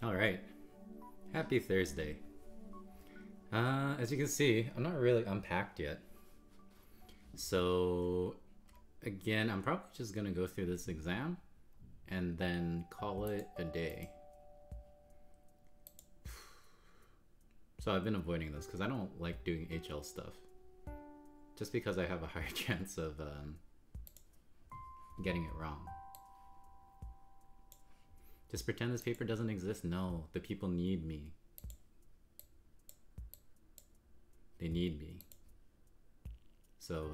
Alright, happy Thursday. As you can see, I'm not really unpacked yet. So, again, I'm probably just gonna go through this exam and then call it a day. So I've been avoiding this because I don't like doing HL stuff. Just because I have a higher chance of getting it wrong. Just pretend this paper doesn't exist? No, the people need me. They need me. So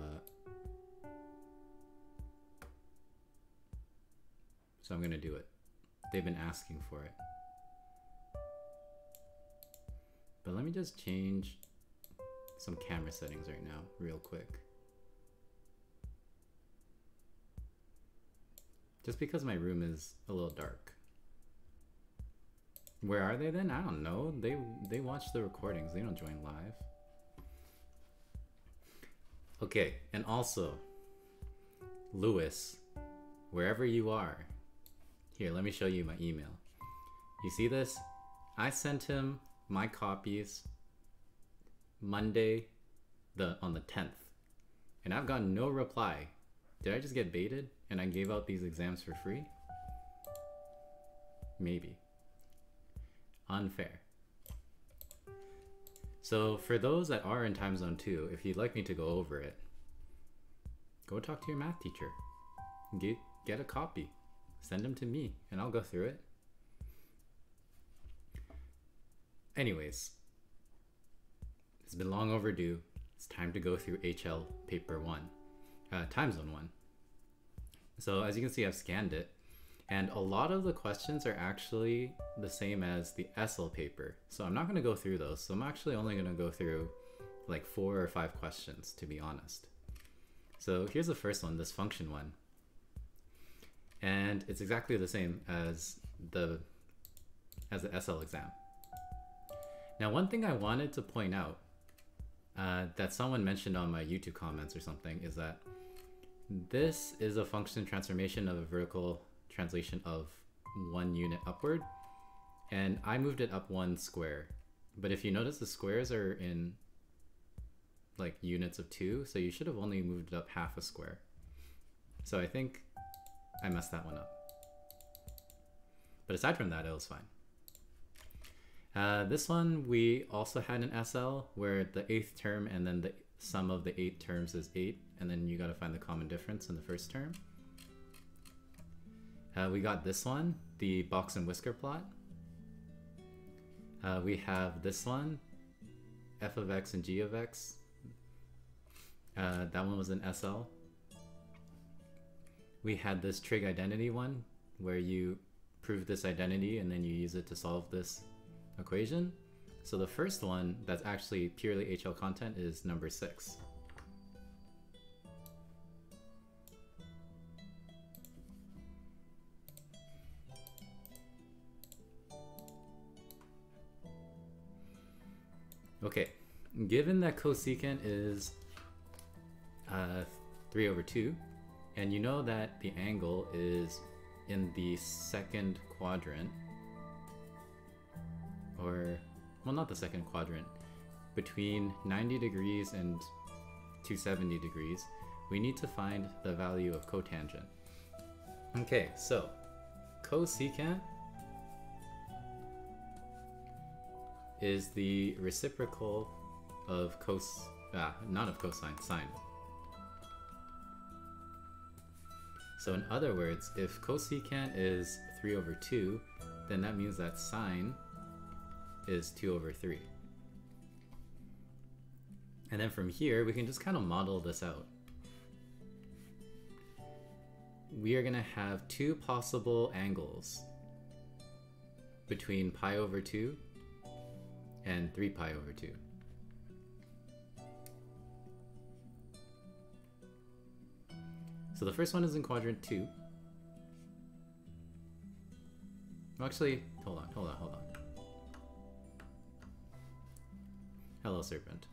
I'm gonna do it. They've been asking for it. But let me just change some camera settings right now, real quick. Just because my room is a little dark. Where are they then? I don't know. They watch the recordings. They don't join live. Okay, and also, Lewis, wherever you are, here, let me show you my email. You see this? I sent him my copies Monday on the 10th, and I've gotten no reply. Did I just get baited and I gave out these exams for free? Maybe. Unfair. So for those that are in time zone 2, if you'd like me to go over it, go talk to your math teacher. Get a copy. Send them to me and I'll go through it. Anyways, it's been long overdue. It's time to go through HL paper 1, time zone 1. So as you can see, I've scanned it. And a lot of the questions are actually the same as the SL paper. So I'm not going to go through those. So I'm actually only going to go through like 4 or 5 questions, to be honest. So here's the first one, this function one. And it's exactly the same as the SL exam. Now, one thing I wanted to point out that someone mentioned on my YouTube comments or something is that this is a function transformation of a vertical translation of 1 unit upward, and I moved it up 1 square. But if you notice, the squares are in like units of 2, so you should have only moved it up half a square. So I think I messed that one up. But aside from that, it was fine. This one, we also had an SL where the 8th term and then the sum of the 8 terms is 8, and then you gotta find the common difference in the first term. We got this one, the Box and Whisker Plot. We have this one, f of x and g of x. That one was an SL. We had this trig identity one, where you prove this identity and then you use it to solve this equation. So the first one that's actually purely HL content is number 6. Okay, given that cosecant is 3 over 2, and you know that the angle is in the second quadrant, or, well, not the second quadrant, between 90 degrees and 270 degrees, we need to find the value of cotangent. Okay, so cosecant is the reciprocal of not of cosine, sine. So in other words, if cosecant is 3 over 2, then that means that sine is 2 over 3. And then from here, we can just kind of model this out. We are going to have 2 possible angles between pi over 2 and 3 pi over 2. So the first one is in quadrant 2. Actually, hold on. Hello, Serpent.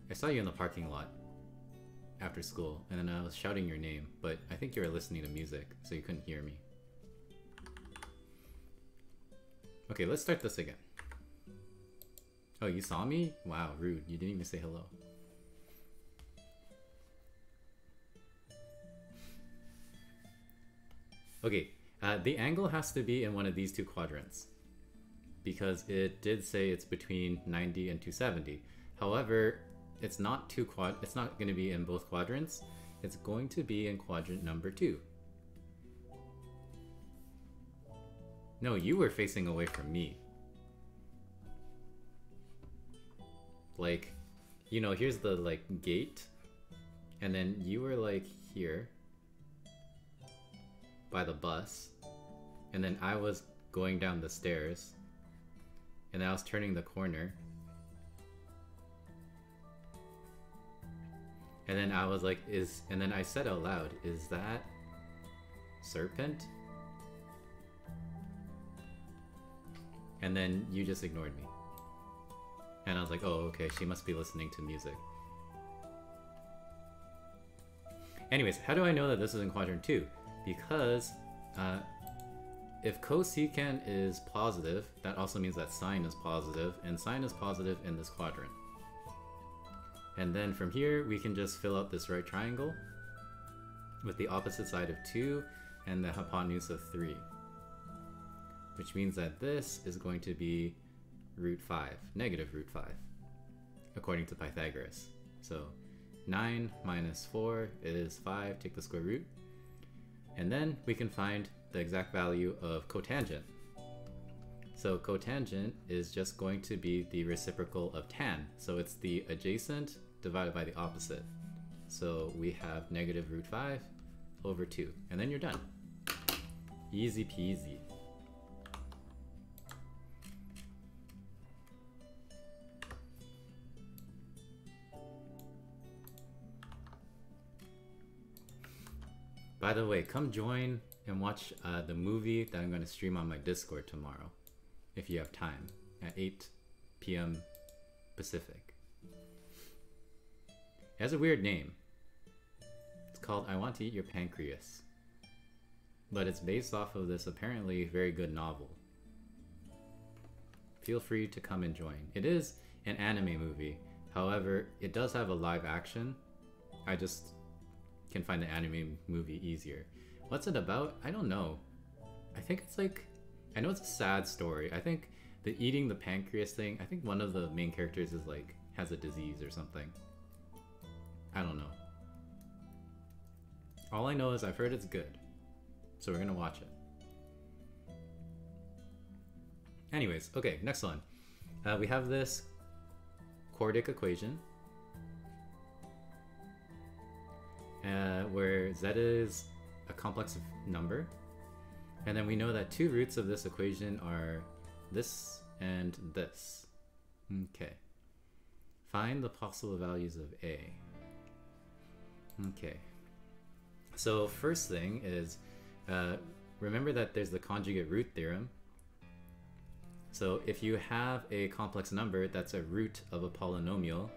I saw you in the parking lot after school, and then I was shouting your name, but I think you were listening to music, so you couldn't hear me. Okay, let's start this again. Oh, you saw me? Wow, rude. You didn't even say hello. Okay, the angle has to be in one of these two quadrants because it did say it's between 90 and 270. However, it's not it's not going to be in both quadrants. It's going to be in quadrant number 2. No, you were facing away from me. Like, you know, here's the like gate, and then you were like here by the bus, and then I was going down the stairs, and I was turning the corner, and then I was like, and then I said out loud, is that serpent? And then you just ignored me. And I was like, oh, okay, she must be listening to music. Anyways, how do I know that this is in quadrant 2? Because if cosecant is positive, that also means that sine is positive, and sine is positive in this quadrant. And then from here, we can just fill out this right triangle with the opposite side of 2 and the hypotenuse of 3. Which means that this is going to be root 5, negative root 5, according to Pythagoras. So 9 minus 4 is 5, take the square root. And then we can find the exact value of cotangent. So cotangent is just going to be the reciprocal of tan. So it's the adjacent divided by the opposite. So we have negative root 5 over 2. And then you're done. Easy peasy. By the way, come join and watch the movie that I'm going to stream on my Discord tomorrow, if you have time, at 8 p.m. Pacific. It has a weird name. It's called I Want to Eat Your Pancreas. But it's based off of this apparently very good novel. Feel free to come and join. It is an anime movie. However, it does have a live action. I just can find the anime movie easier. What's it about? I don't know. I think it's like, I know it's a sad story. I think the eating the pancreas thing, I think one of the main characters is like, has a disease or something. I don't know. All I know is I've heard it's good. So we're gonna watch it. Anyways, okay, next one. We have this quadratic equation. Where z is a complex number, and then we know that two roots of this equation are this and this. Okay. Find the possible values of a. Okay. So first thing is, remember that there's the conjugate root theorem. So if you have a complex number that's a root of a polynomial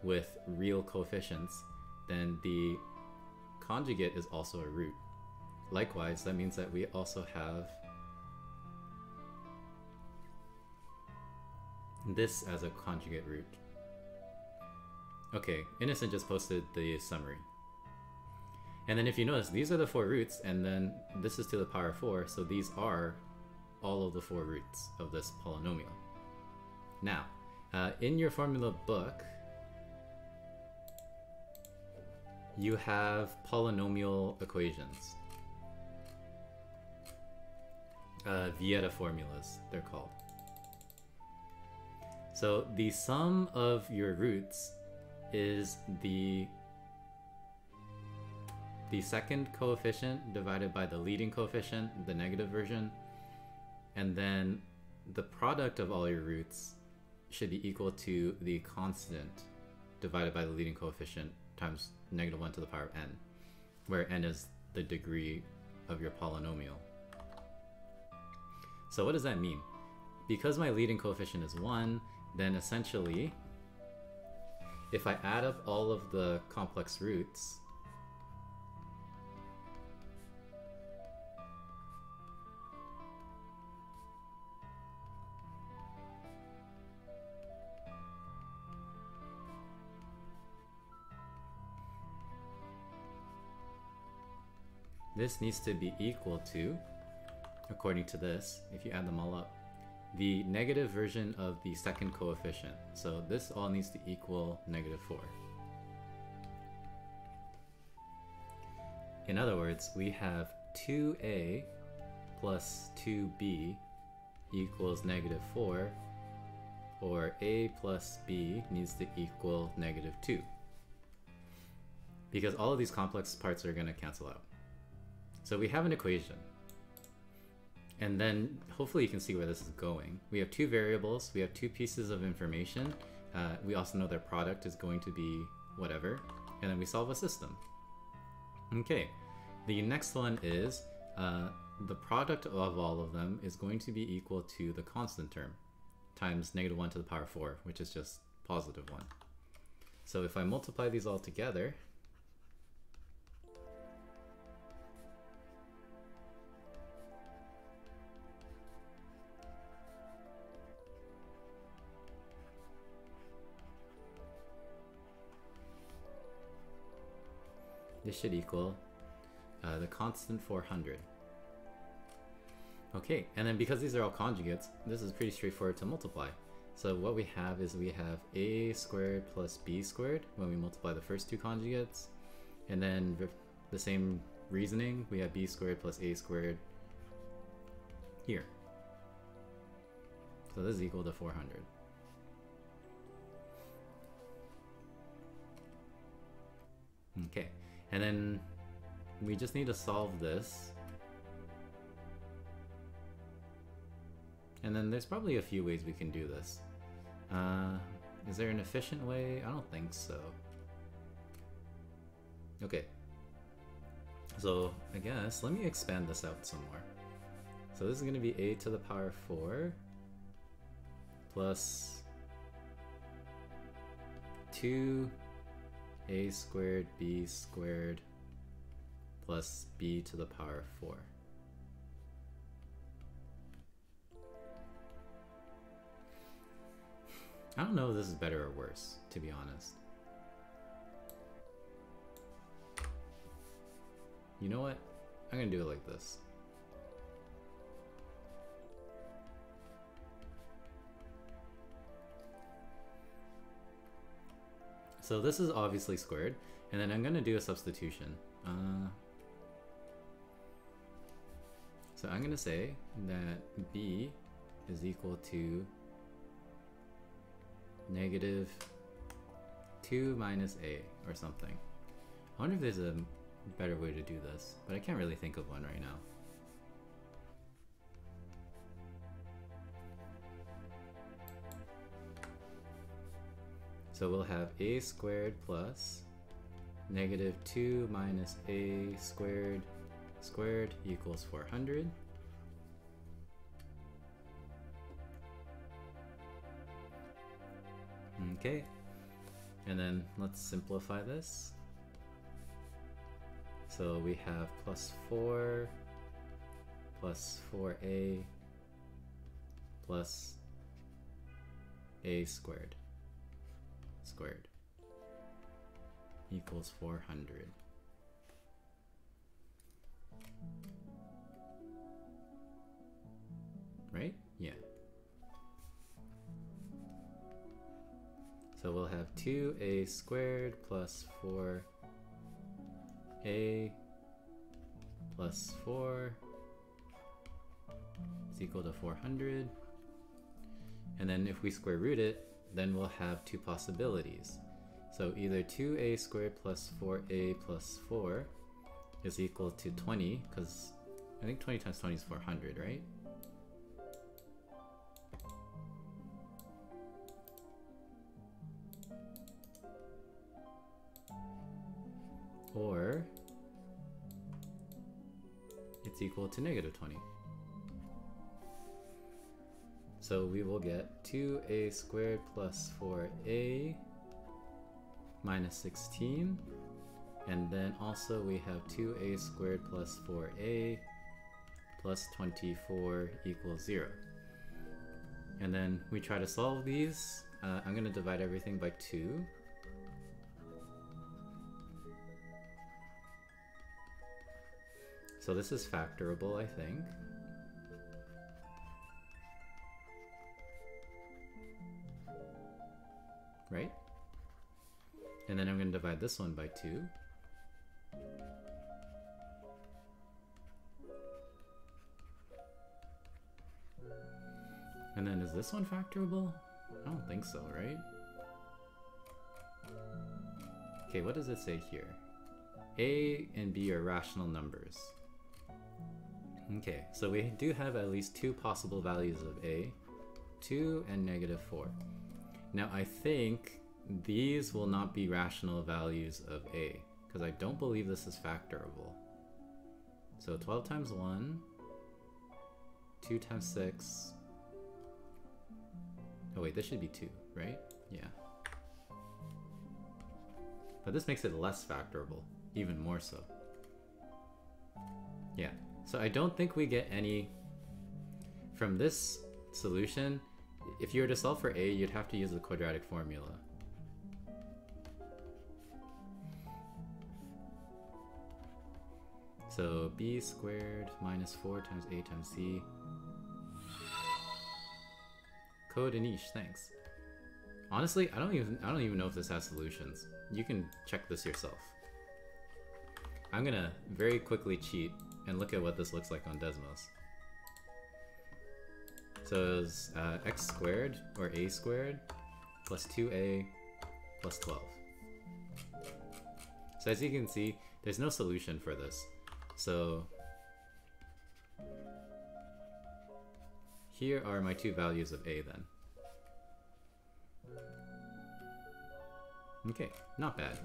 with real coefficients, then the conjugate is also a root. Likewise, that means that we also have this as a conjugate root. Okay, Innocent just posted the summary. And then if you notice, these are the 4 roots, and then this is to the power 4, so these are all of the 4 roots of this polynomial. Now, in your formula book, you have polynomial equations. Vieta formulas, they're called. So the sum of your roots is the second coefficient divided by the leading coefficient, the negative version, and then the product of all your roots should be equal to the constant divided by the leading coefficient times negative 1 to the power of n, where n is the degree of your polynomial. So what does that mean? Because my leading coefficient is 1, then essentially, if I add up all of the complex roots, this needs to be equal to, according to this, if you add them all up, the negative version of the second coefficient. So this all needs to equal -4. In other words, we have 2a plus 2b equals -4, or a plus b needs to equal -2. Because all of these complex parts are going to cancel out. So we have an equation. And then hopefully you can see where this is going. We have two variables, we have two pieces of information. We also know their product is going to be whatever. And then we solve a system. Okay, the next one is the product of all of them is going to be equal to the constant term times -1 to the power 4, which is just +1. So if I multiply these all together, this should equal the constant 400. Okay, and then because these are all conjugates, this is pretty straightforward to multiply. So what we have is we have a squared plus b squared when we multiply the first two conjugates. And then the same reasoning, we have b squared plus a squared here. So this is equal to 400. Okay, and then we just need to solve this. And then there's probably a few ways we can do this. Is there an efficient way? I don't think so. Okay. So I guess, let me expand this out some more. So this is going to be a to the power 4 plus 2a squared b squared plus b to the power 4. I don't know if this is better or worse, to be honest. You know what? I'm gonna do it like this. So this is obviously squared, and then I'm gonna do a substitution. So I'm gonna say that b is equal to -2 minus a or something. I wonder if there's a better way to do this, but I can't really think of one right now. So we'll have a squared plus -2 minus a squared squared equals 400. Okay, and then let's simplify this. So we have plus 4 plus 4a plus a squared squared equals 400. Right? Yeah. So we'll have 2a squared plus 4a plus 4 is equal to 400. And then if we square root it, then we'll have two possibilities. So either 2a squared plus 4a plus 4 is equal to 20, because I think 20 times 20 is 400, right? Or it's equal to -20. So we will get 2a squared plus 4a minus 16, and then also we have 2a squared plus 4a plus 24 equals 0. And then we try to solve these. I'm going to divide everything by 2. So this is factorable, I think. Right? And then I'm going to divide this one by 2. And then is this one factorable? I don't think so, right? Okay, what does it say here? A and B are rational numbers. Okay, so we do have at least 2 possible values of A, 2 and -4. Now I think these will not be rational values of A, because I don't believe this is factorable. So 12 times 1, 2 times 6. Oh wait, this should be 2, right? Yeah. But this makes it less factorable, even more so. Yeah, so I don't think we get any from this solution. If you were to solve for A, you'd have to use the quadratic formula. So b squared minus 4 times A times C. Code Anish, thanks. Honestly, I don't even know if this has solutions. You can check this yourself. I'm gonna very quickly cheat and look at what this looks like on Desmos. So it's x squared, or a squared, plus 2a plus 12. So as you can see, there's no solution for this. So here are my 2 values of a then. Okay, not bad.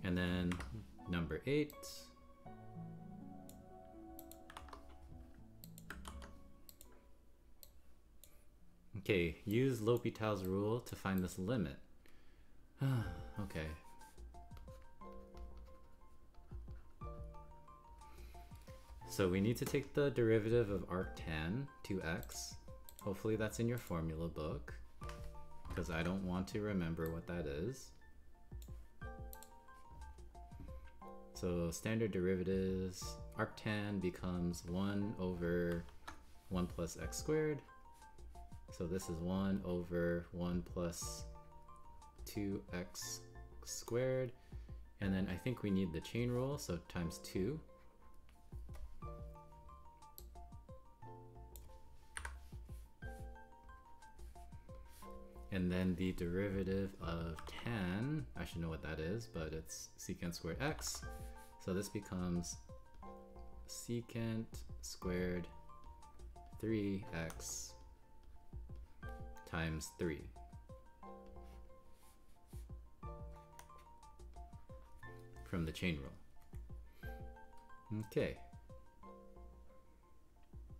And then number 8. Okay, use L'Hopital's rule to find this limit. Okay. So we need to take the derivative of arctan 2x. Hopefully that's in your formula book, because I don't want to remember what that is. So standard derivatives, arctan becomes 1 over 1 plus x squared. So this is 1 over 1 plus 2x squared. And then I think we need the chain rule, so times 2. And then the derivative of tan, I should know what that is, but it's secant squared x. So this becomes secant squared 3x times 3. From the chain rule. Okay.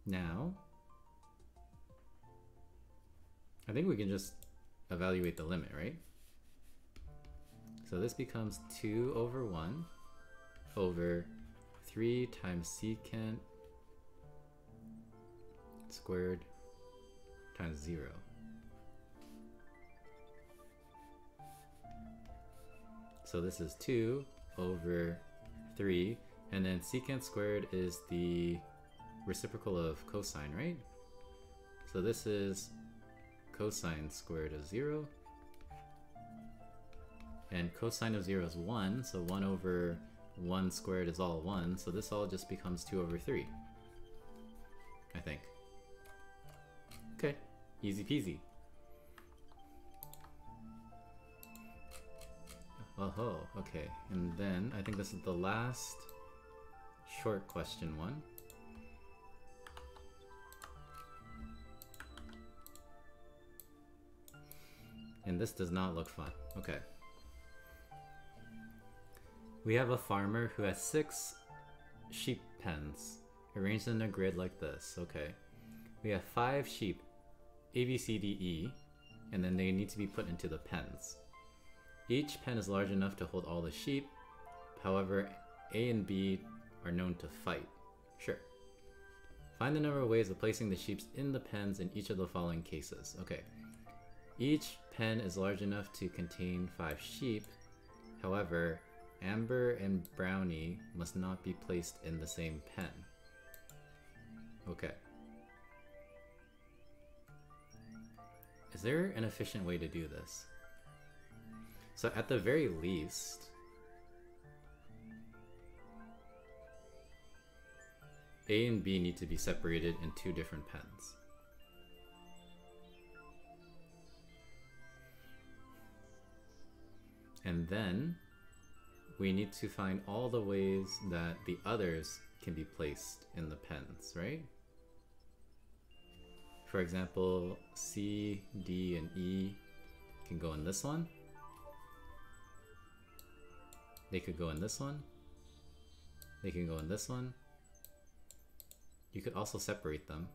Now, I think we can just evaluate the limit, right? So this becomes 2 over 1 over 3 times secant squared times 0. So this is 2 over 3, and then secant squared is the reciprocal of cosine, right? So this is cosine squared of 0, and cosine of 0 is 1, so 1 over 1 squared is all 1, so this all just becomes 2 over 3, I think. Okay, easy peasy. Oh, okay, and then I think this is the last short question one. And this does not look fun. Okay. We have a farmer who has 6 sheep pens arranged in a grid like this. Okay. We have 5 sheep, A, B, C, D, E, and then they need to be put into the pens. Each pen is large enough to hold all the sheep. However, A and B are known to fight. Sure. Find the number of ways of placing the sheep in the pens in each of the following cases. Okay. Each pen is large enough to contain 5 sheep, However, amber and brownie must not be placed in the same pen. Okay. Is there an efficient way to do this? So at the very least, A and B need to be separated in two different pens. And then we need to find all the ways that the others can be placed in the pens, right? For example, C, D, and E can go in this one. They could go in this one. They can go in this one. You could also separate them.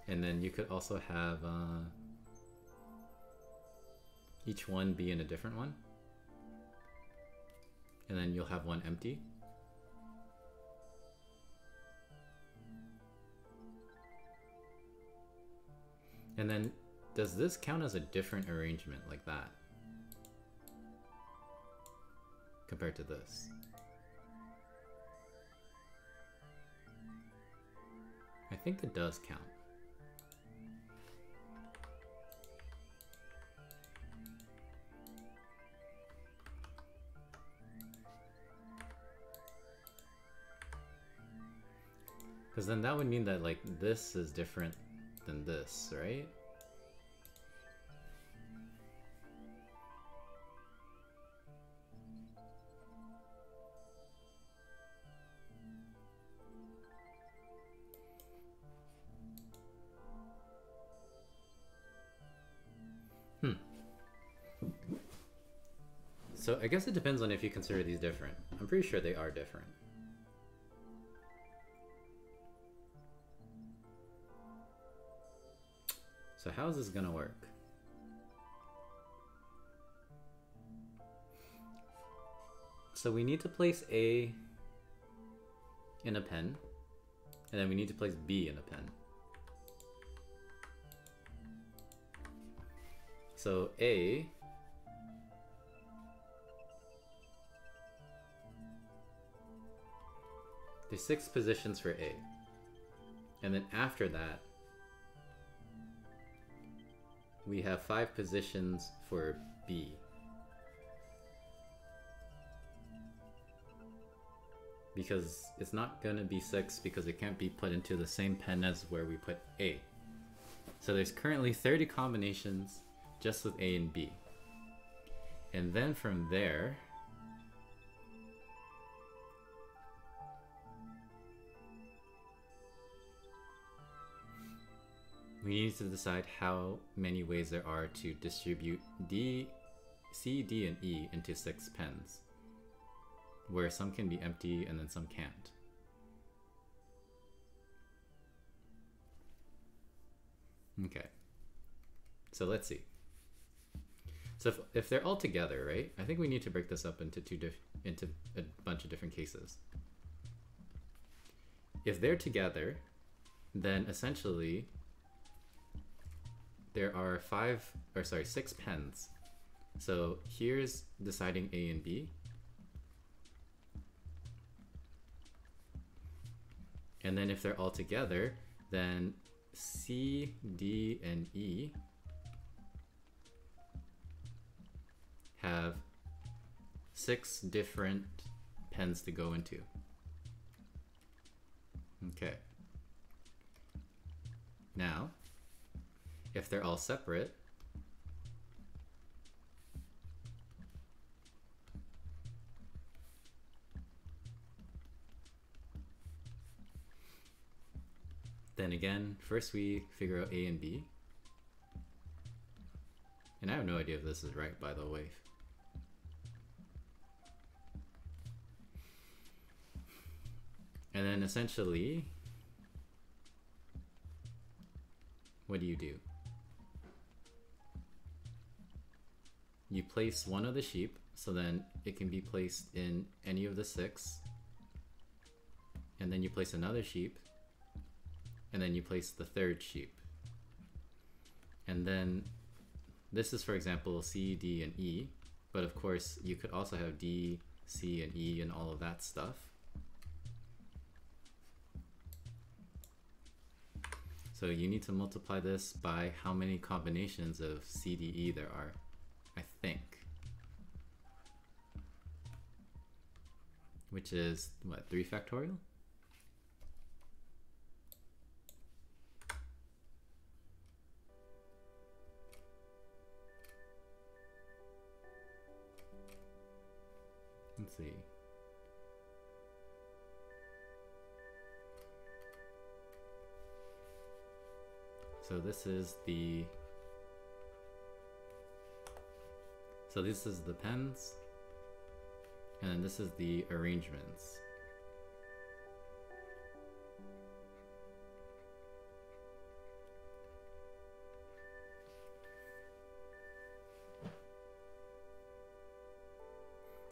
And then you could also have each one be in a different one. And then you'll have one empty. And then, does this count as a different arrangement like that? Compared to this? I think it does count. Because then that would mean that like this is different than this, right? So I guess it depends on if you consider these different. I'm pretty sure they are different. So how is this gonna work? So we need to place A in a pen, and then we need to place B in a pen. So A there's 6 positions for A, and then after that we have 5 positions for B. Because it's not gonna be 6 because it can't be put into the same pen as where we put A. So there's currently 30 combinations just with A and B. And then from there, we need to decide how many ways there are to distribute D, C, D, and E into 6 pens, where some can be empty and then some can't. Okay, so let's see. So if they're all together, right? I think we need to break this up into into a bunch of different cases. If they're together, then essentially there are 6 pens. So here's deciding A and B. And then if they're all together, then C, D, and E have 6 different pens to go into. Okay. Now, if they're all separate, then again, first we figure out A and B. And I have no idea if this is right, by the way. And then essentially, what do? You place one of the sheep, so then it can be placed in any of the 6. And then you place another sheep, and then you place the 3rd sheep. And then this is, for example, C, D, and E. But of course, you could also have D, C, and E and all of that stuff. So you need to multiply this by how many combinations of C, D, E there are, I think. Which is, what, 3 factorial? Let's see. So this is the pens, and then this is the arrangements.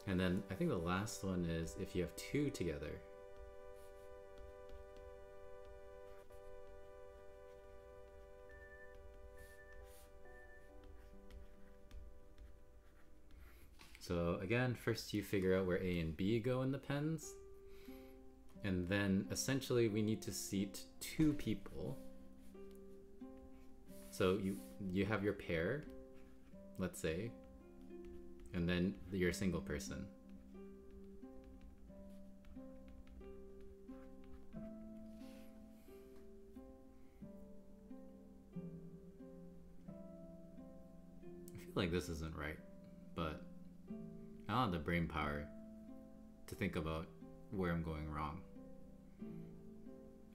And then I think the last one is if you have 2 together. So again, first you figure out where A and B go in the pens, and then essentially we need to seat 2 people. So you have your pair, let's say, and then you're a single person. I feel like this isn't right, but I don't have the brain power to think about where I'm going wrong.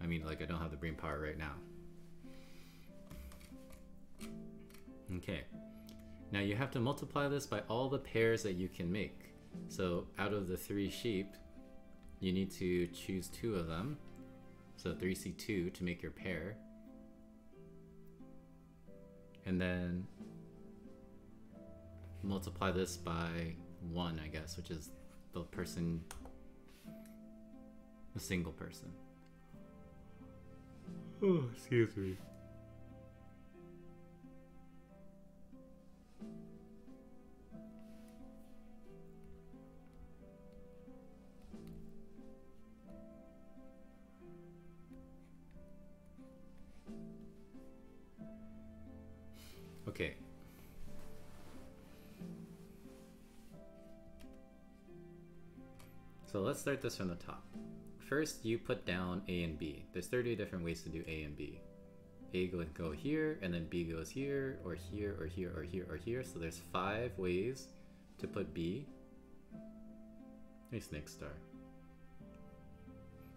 I mean, like, I don't have the brain power right now. Okay. Now you have to multiply this by all the pairs that you can make. So out of the 3 sheep, you need to choose 2 of them. So 3C2 to make your pair. And then multiply this by 1, I guess, which is the person, the single person. Oh, excuse me. Okay. So let's start this from the top. First, you put down A and B. There's 30 different ways to do A and B. A would go here, and then B goes here, or here, or here, or here, or here. So there's 5 ways to put B. Hey, Snake Star.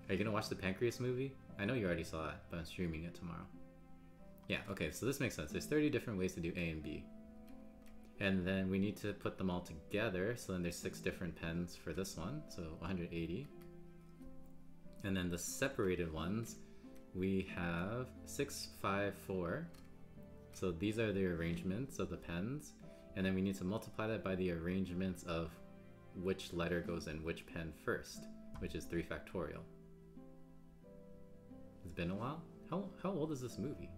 Are you gonna watch the Pancreas movie? I know you already saw it, but I'm streaming it tomorrow. Yeah, okay, so this makes sense. There's 30 different ways to do A and B. And then we need to put them all together. So then there's 6 different pens for this one, so 180. And then the separated ones, we have 6, 5, 4. So these are the arrangements of the pens. And then we need to multiply that by the arrangements of which letter goes in which pen first, which is 3 factorial. It's been a while? How old is this movie?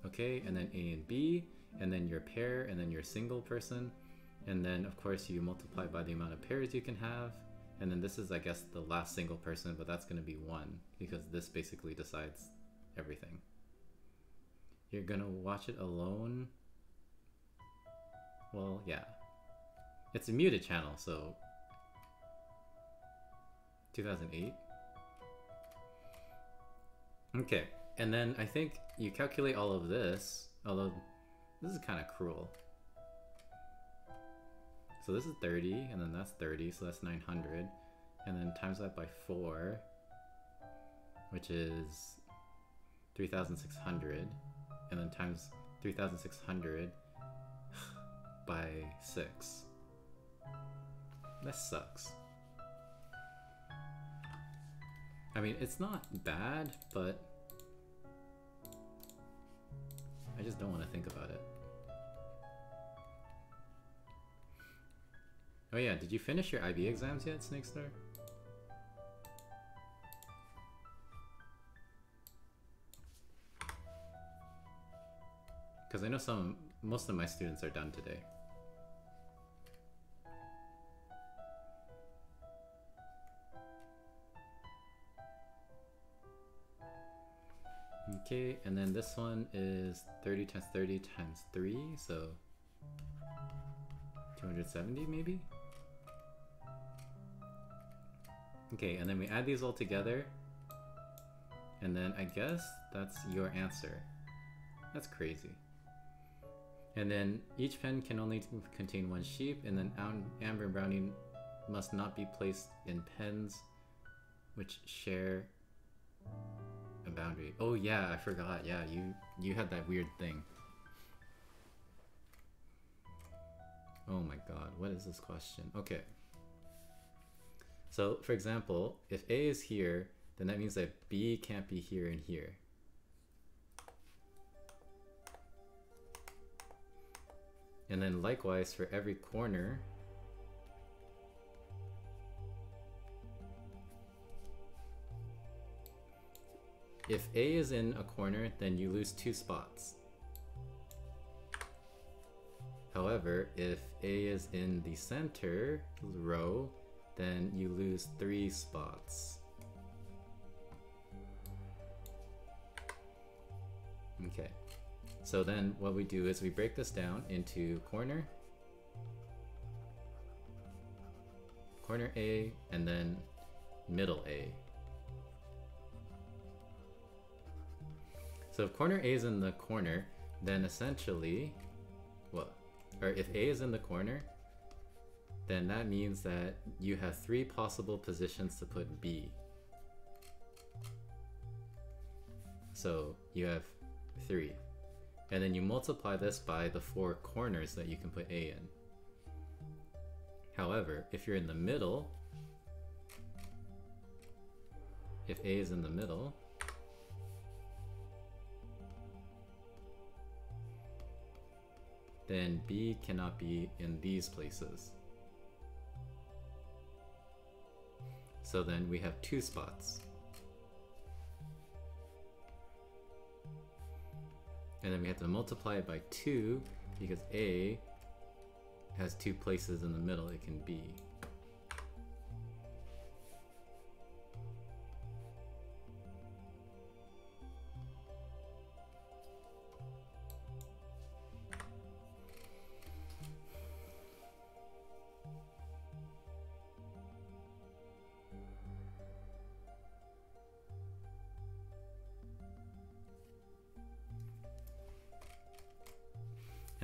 Okay, and then A and B, and then your pair, and then your single person. And then, of course, you multiply by the amount of pairs you can have. And then this is, I guess, the last single person, but that's going to be 1, because this basically decides everything. You're going to watch it alone? Well, yeah. It's a muted channel, so... 2008? Okay. And then I think you calculate all of this, although this is kind of cruel. So this is 30, and then that's 30, so that's 900. And then times that by 4, which is 3,600. And then times 3,600 by 6. That sucks. I mean, it's not bad, but I just don't want to think about it. Oh yeah, did you finish your IB exams yet, Snakestar? Because I know most of my students are done today. Okay, and then this one is 30 times 30 times 3, so 270 maybe? Okay, and then we add these all together, and then I guess that's your answer. That's crazy. And then each pen can only contain one sheep, and then amber and brownie must not be placed in pens which share a boundary. Oh yeah, I forgot. Yeah, you had that weird thing. Oh my god, what is this question? Okay. So, for example, if A is here, then that means that B can't be here and here. And then likewise for every corner, if A is in a corner, then you lose 2 spots. However, if A is in the center row, then you lose 3 spots. Okay, so then what we do is we break this down into corner, corner A, and then middle A. So if corner A is in the corner, then essentially, or if A is in the corner, then that means that you have 3 possible positions to put B. So you have 3. And then you multiply this by the 4 corners that you can put A in. However, if you're in the middle, if A is in the middle, then B cannot be in these places. So then we have 2 spots. And then we have to multiply it by 2 because A has 2 places in the middle it can be.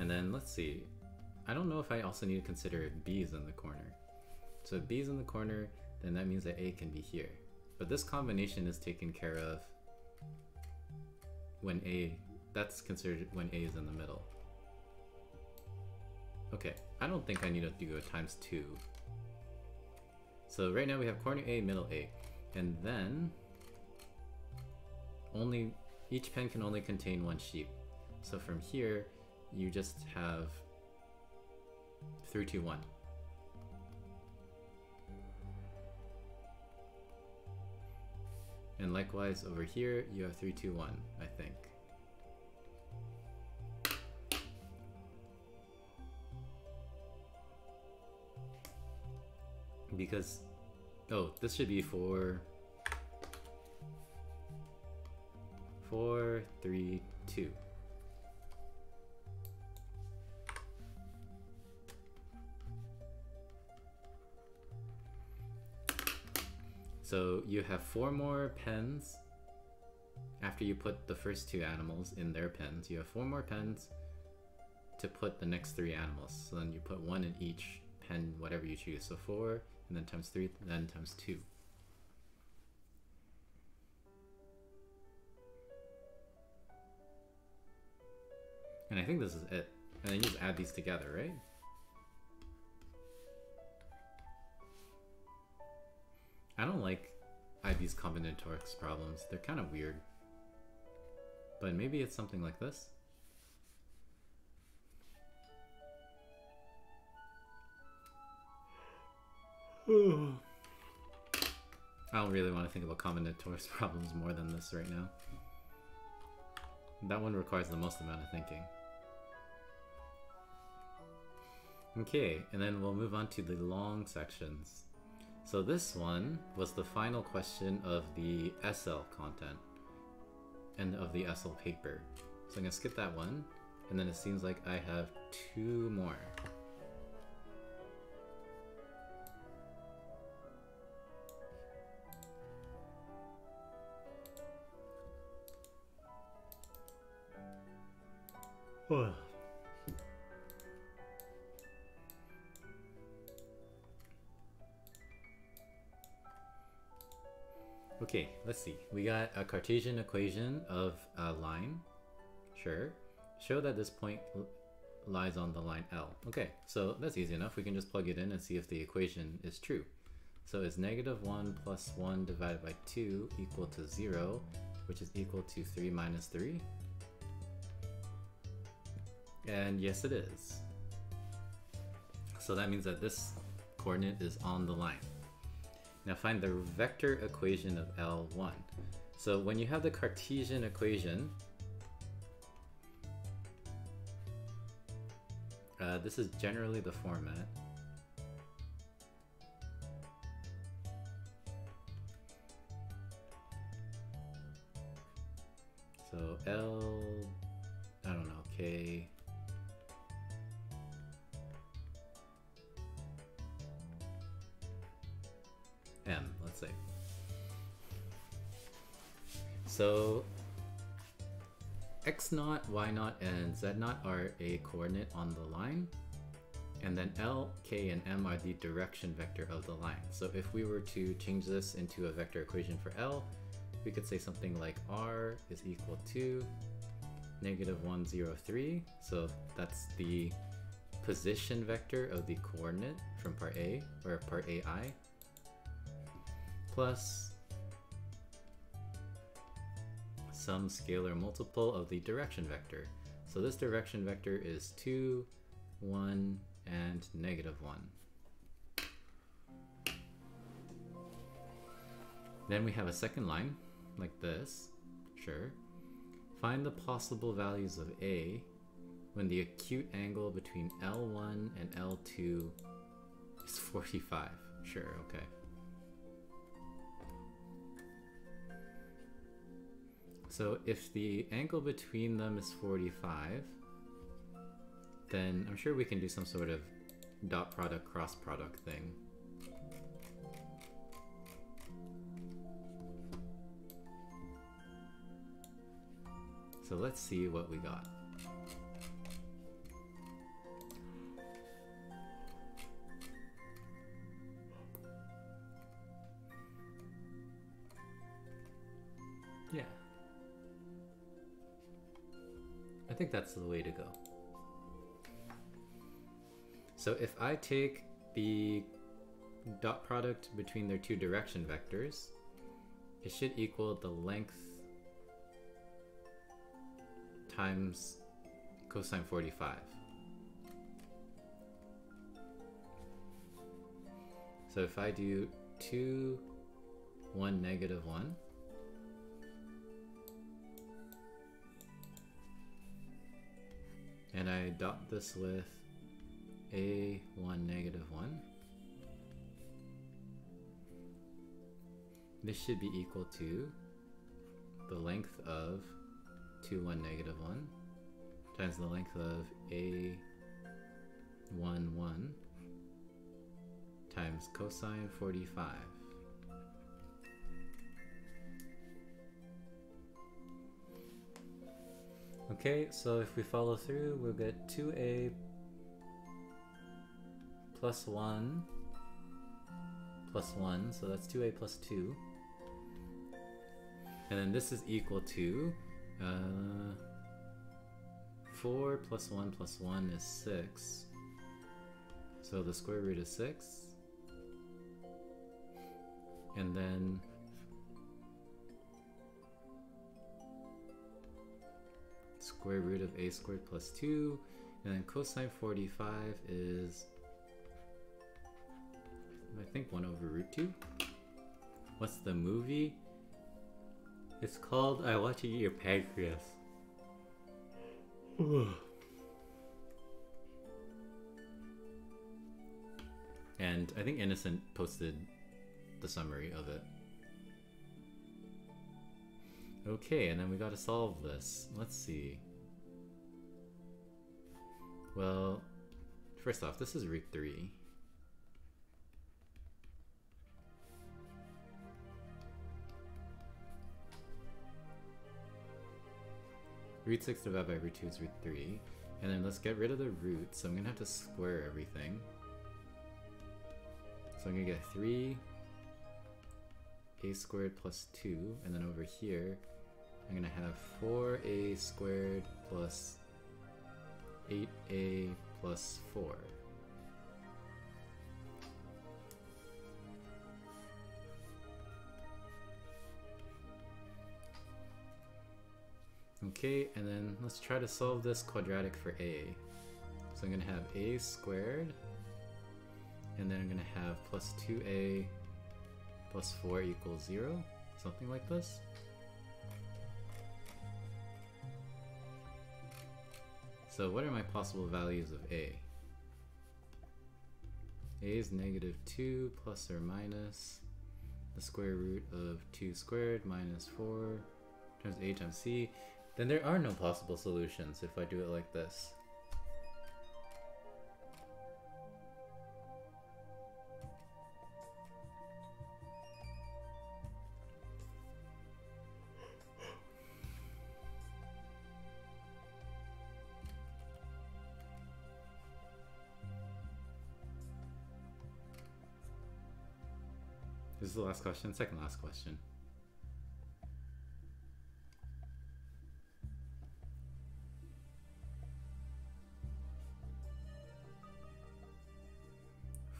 And then let's see, I don't know if I also need to consider if B is in the corner. So if B is in the corner, then that means that A can be here. But this combination is taken care of when that's considered when A is in the middle. Okay, I don't think I need to do a times 2. So right now we have corner A, middle A, and then each pen can only contain 1 sheep. So from here, you just have 3, 2, 1. And likewise over here, you have 3, 2, 1, I think. Because, oh, this should be 4, 3, 2. So you have 4 more pens after you put the first 2 animals in their pens. You have 4 more pens to put the next 3 animals. So then you put 1 in each pen, whatever you choose. So 4, and then times 3, then times 2. And I think this is it. And then you just add these together, right? I don't like IB's combinatorics problems. They're kind of weird. But maybe it's something like this. I don't really want to think about combinatorics problems more than this right now. That one requires the most amount of thinking. Okay, and then we'll move on to the long sections. So this one was the final question of the SL content and of the SL paper. So I'm gonna skip that one, and then it seems like I have 2 more. Okay, let's see. We got a Cartesian equation of a line. Sure. Show that this point lies on the line L. Okay, so that's easy enough. We can just plug it in and see if the equation is true. So is -1 plus 1 divided by 2 equal to 0, which is equal to 3 minus 3? And yes, it is. So that means that this coordinate is on the line. Now find the vector equation of L1. So when you have the Cartesian equation, this is generally the format. So L, I don't know, K, M, let's say. So x0, y0, and z0 are a coordinate on the line, and then L, K, and M are the direction vector of the line. So if we were to change this into a vector equation for L, we could say something like R is equal to -1, 0, 3. So that's the position vector of the coordinate from part A, or part AI, plus some scalar multiple of the direction vector. So this direction vector is 2, 1, and -1. Then we have a second line, like this. Sure. Find the possible values of A when the acute angle between L1 and L2 is 45. Sure, okay. So if the angle between them is 45, then I'm sure we can do some sort of dot product, cross product thing. So let's see what we got. Yeah. I think that's the way to go. So if I take the dot product between their two direction vectors, it should equal the length times cosine 45. So if I do 2, 1, -1, and I dot this with A1, -1, this should be equal to the length of 2, 1, -1 times the length of A1, 1 times cosine 45. Okay, so if we follow through, we'll get 2A plus 1 plus 1, so that's 2A plus 2. And then this is equal to 4 plus 1 plus 1 is 6. So the square root is 6. And then square root of a squared plus 2. And then cosine 45 is, I think, 1 over root 2. What's the movie? It's called I Want to Eat Your Pancreas. And I think Innocent posted the summary of it. Okay, and then we gotta solve this. Let's see. Well, first off, this is root 3. Root 6 divided by root 2 is root 3. And then let's get rid of the root, so I'm gonna have to square everything. So I'm gonna get 3 a squared plus 2, and then over here I'm gonna have 4a squared plus 8a plus 4. Okay, and then let's try to solve this quadratic for a. So I'm gonna have a squared, and then I'm gonna have plus 2a plus 4 equals 0, something like this. So what are my possible values of a? A is negative 2 plus or minus the square root of 2 squared minus 4 times a times c. Then there are no possible solutions if I do it like this. This is the last question, second last question.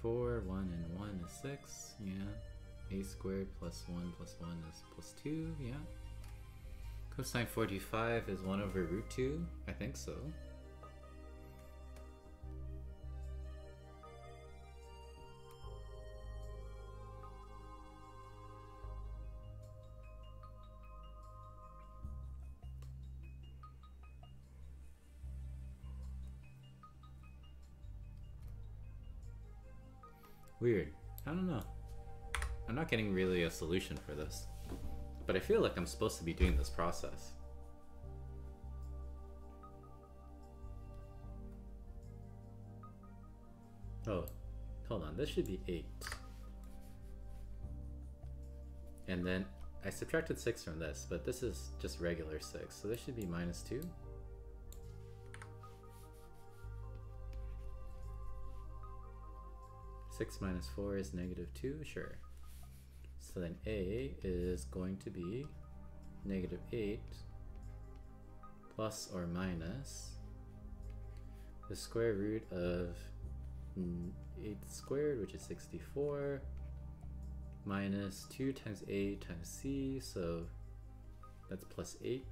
Four, 1 and 1 is 6, yeah. A squared plus 1 is plus 2, yeah. Cosine 45 is 1 over root 2, I think so. Weird. I don't know. I'm not getting really a solution for this. But I feel like I'm supposed to be doing this process. Oh, hold on. This should be 8. And then I subtracted 6 from this, but this is just regular 6. So this should be minus 2. Six minus 4 is negative 2, sure. So then a is going to be negative 8 plus or minus the square root of 8 squared, which is 64, minus 2 times a times c, so that's plus 8.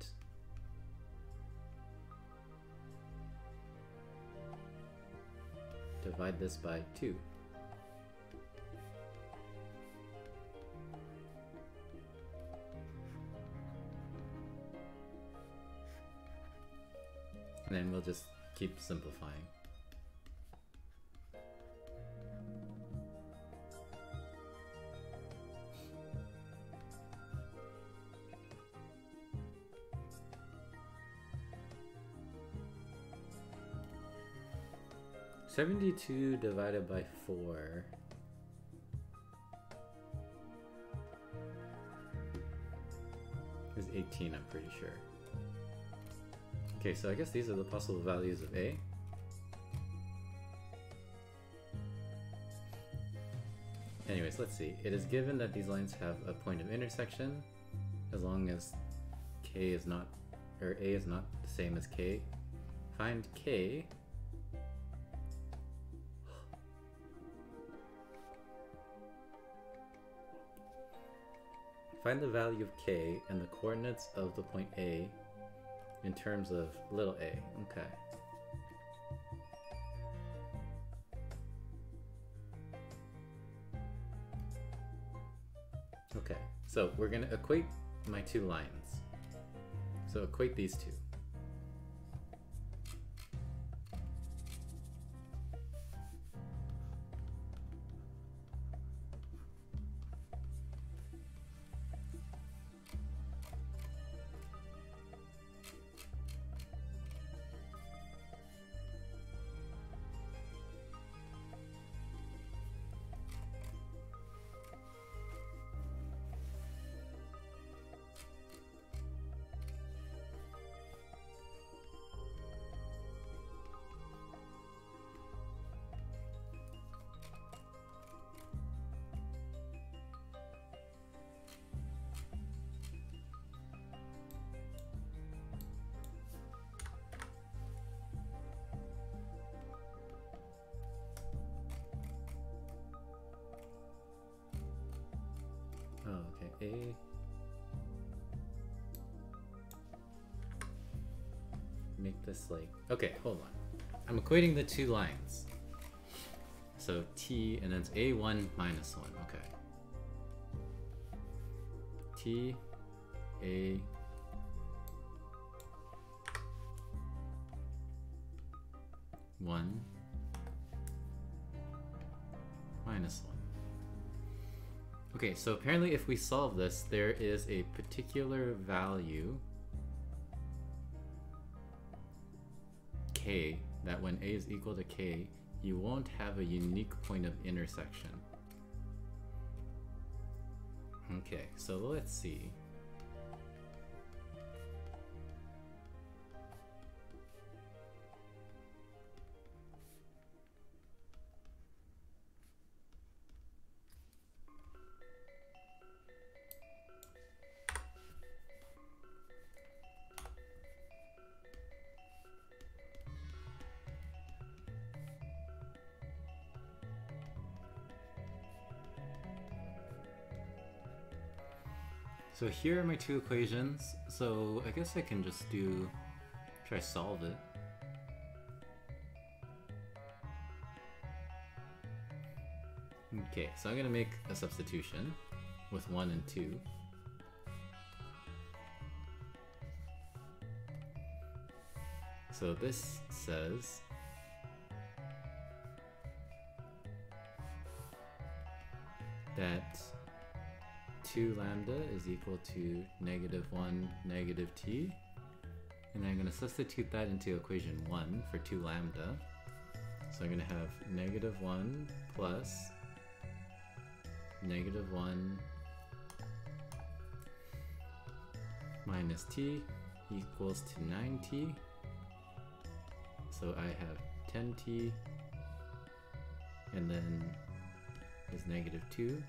Divide this by 2. And then we'll just keep simplifying. $72 divided by 4 is 18, I'm pretty sure. Okay, so I guess these are the possible values of a. Anyways, let's see. It is given that these lines have a point of intersection as long as k is not, or a is not the same as k. Find k. Find the value of k and the coordinates of the point a in terms of little a. Okay. Okay, so we're gonna equate my two lines. So equate these two. A. Make this like, okay, hold on. I'm equating the two lines. So t, and then it's a1 minus 1, okay. T, a, one minus 1. Okay, so apparently if we solve this, there is a particular value k, that when a is equal to k, you won't have a unique point of intersection. Okay, so let's see. So here are my two equations, so I guess I can just try solve it. Okay, so I'm gonna make a substitution with 1 and 2. So this says that 2 lambda is equal to -1 negative t, and I'm going to substitute that into equation 1 for 2 lambda. So I'm going to have -1 plus -1 minus t equals to 9t. So I have 10t, and then is -2.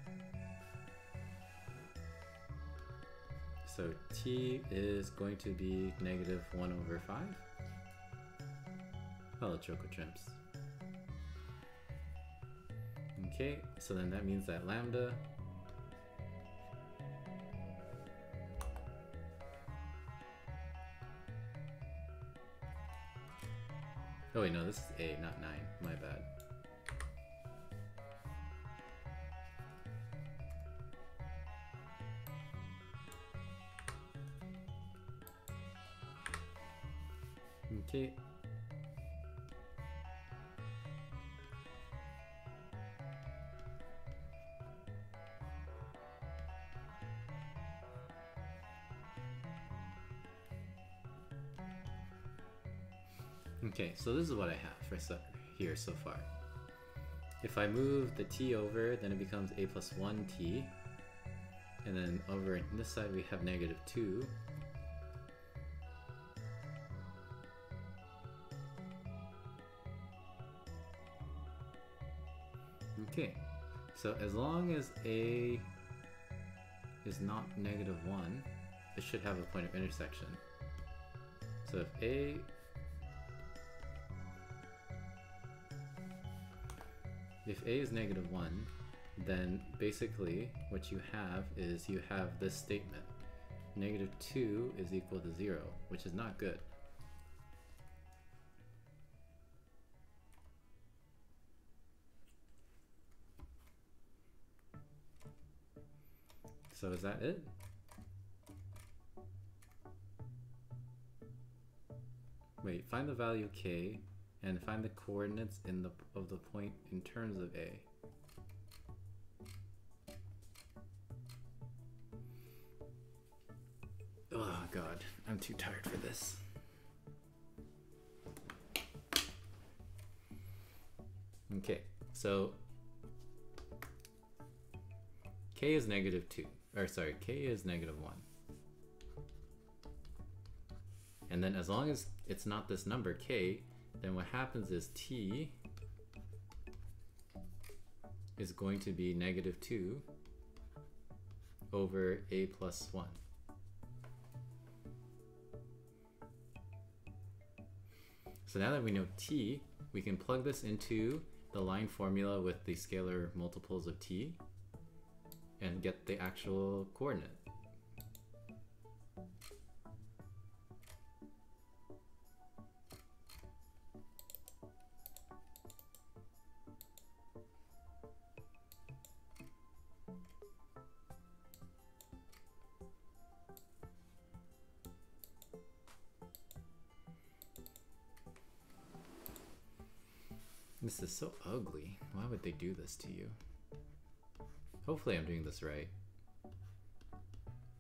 So t is going to be -1/5. Hello, Choco Chimps. Okay, so then that means that lambda oh wait, no, this is a, not 9. My bad. Okay. Okay, so this is what I have for here so far. If I move the t over, then it becomes a plus 1t. And then over on this side we have -2. Okay, so as long as a is not -1, it should have a point of intersection. So if a is -1, then basically what you have is you have this statement. -2 is equal to 0, which is not good. So is that it? Wait, find the value k and find the coordinates of the point in terms of a. Oh god, I'm too tired for this. Okay, so k is -2, or sorry, k is -1. And then as long as it's not this number k, then what happens is t is going to be -2 over a plus 1. So now that we know t, we can plug this into the line formula with the scalar multiples of t. and get the actual coordinate. This is so ugly. Why would they do this to you? Hopefully I'm doing this right.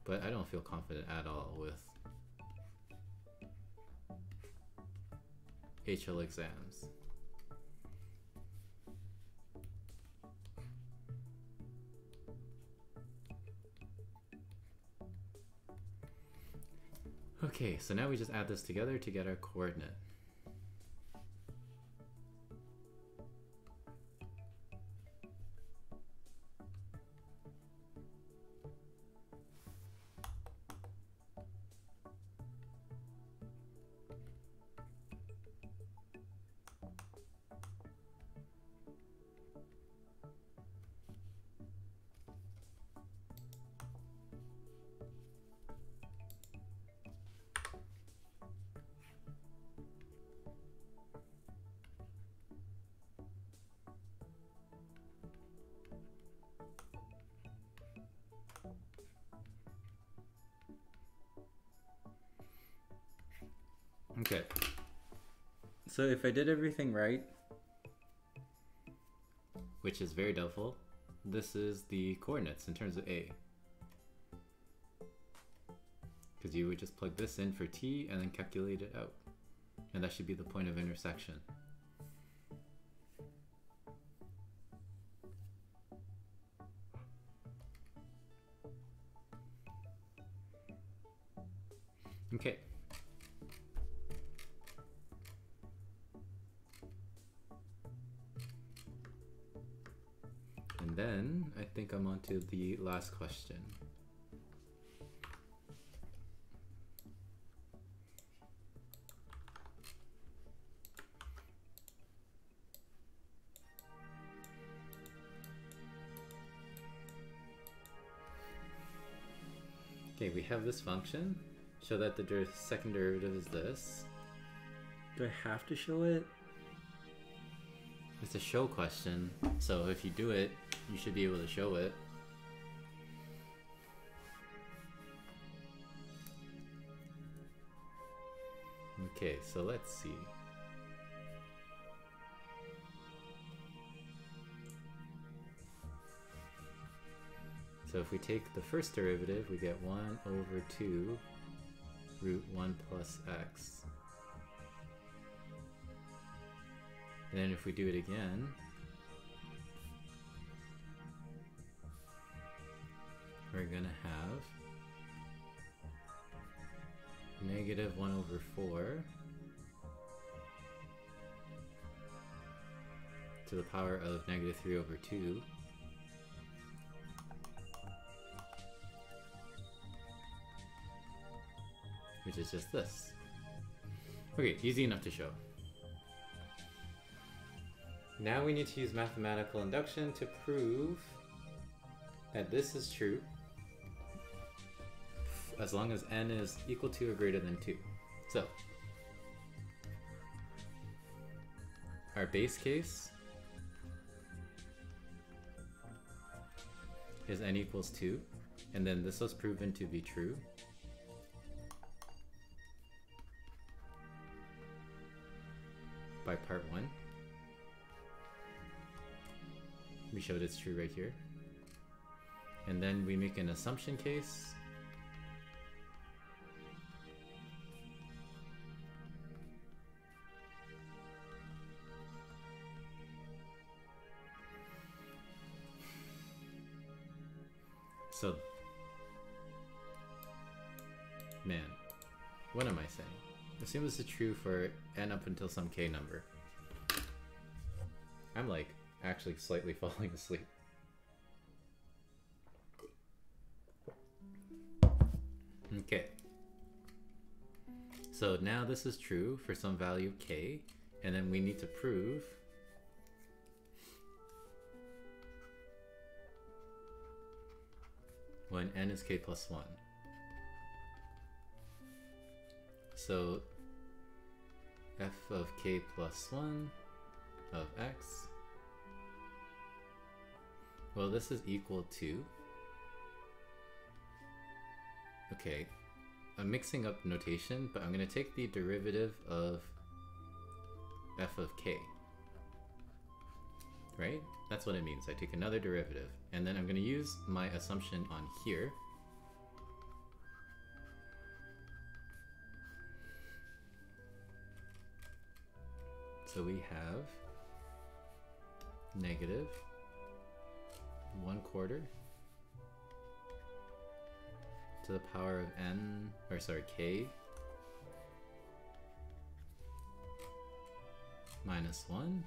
But I don't feel confident at all with HL exams. Okay, so now we just add this together to get our coordinate. Okay, so if I did everything right, which is very doubtful, this is the coordinates in terms of A. Because you would just plug this in for t and then calculate it out. And that should be the point of intersection. Okay. And then I think I'm on to the last question. Okay, we have this function. Show that the second derivative is this. Do I have to show it? It's a show question, so if you do it, you should be able to show it. Okay, so let's see. So if we take the first derivative, we get 1 over 2 root 1 plus x. And then if we do it again, we're gonna have negative 1 over 4 to the power of negative 3 over 2 which is just this. Okay, easy enough to show. Now we need to use mathematical induction to prove that this is true as long as n is equal to or greater than 2. So, our base case is n equals 2, and then this was proven to be true. By part 1. We showed it's true right here. And then we make an assumption case. So, man, what am I saying? Assume this is true for n up until some k number. I'm like actually slightly falling asleep. Okay. So now this is true for some value k, and then we need to prove when n is k plus 1. So f of k plus 1 of x, well, this is equal to, okay, I'm mixing up notation, but I'm going to take the derivative of f of k, right? That's what it means. I take another derivative, and then I'm going to use my assumption on here. So we have negative 1/4 to the power of n, or sorry, k minus 1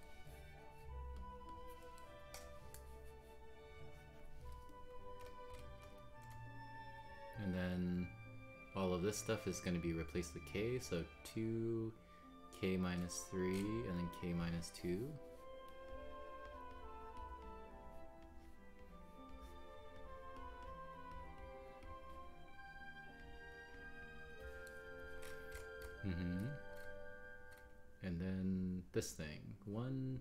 and then all of this stuff is going to be replaced with k, so 2k minus 3 and then k minus 2. And then this thing, 1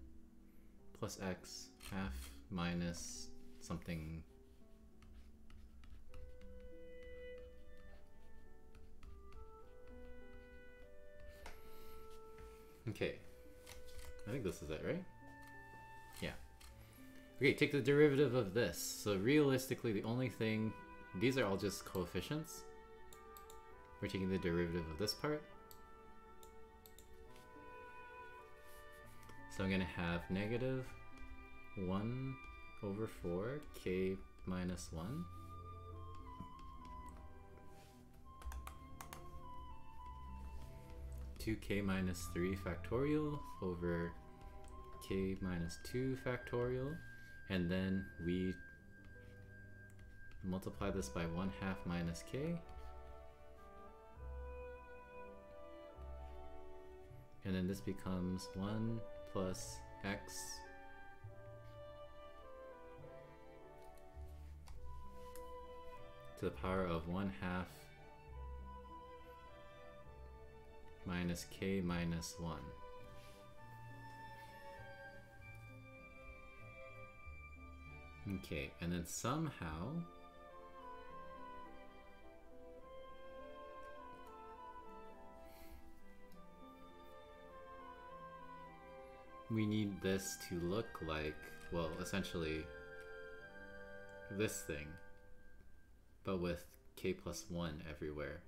plus x half minus something. Okay, I think this is it, right? Yeah. Okay, take the derivative of this. So realistically, the only thing, these are all just coefficients. We're taking the derivative of this part. So I'm going to have negative 1/4 k minus 1 2k minus 3 factorial over k minus 2 factorial, and then we multiply this by 1/2 minus k, and then this becomes 1 plus x to the power of 1/2 minus k minus 1. Okay, and then somehow we need this to look like, well, essentially this thing, but with k plus 1 everywhere.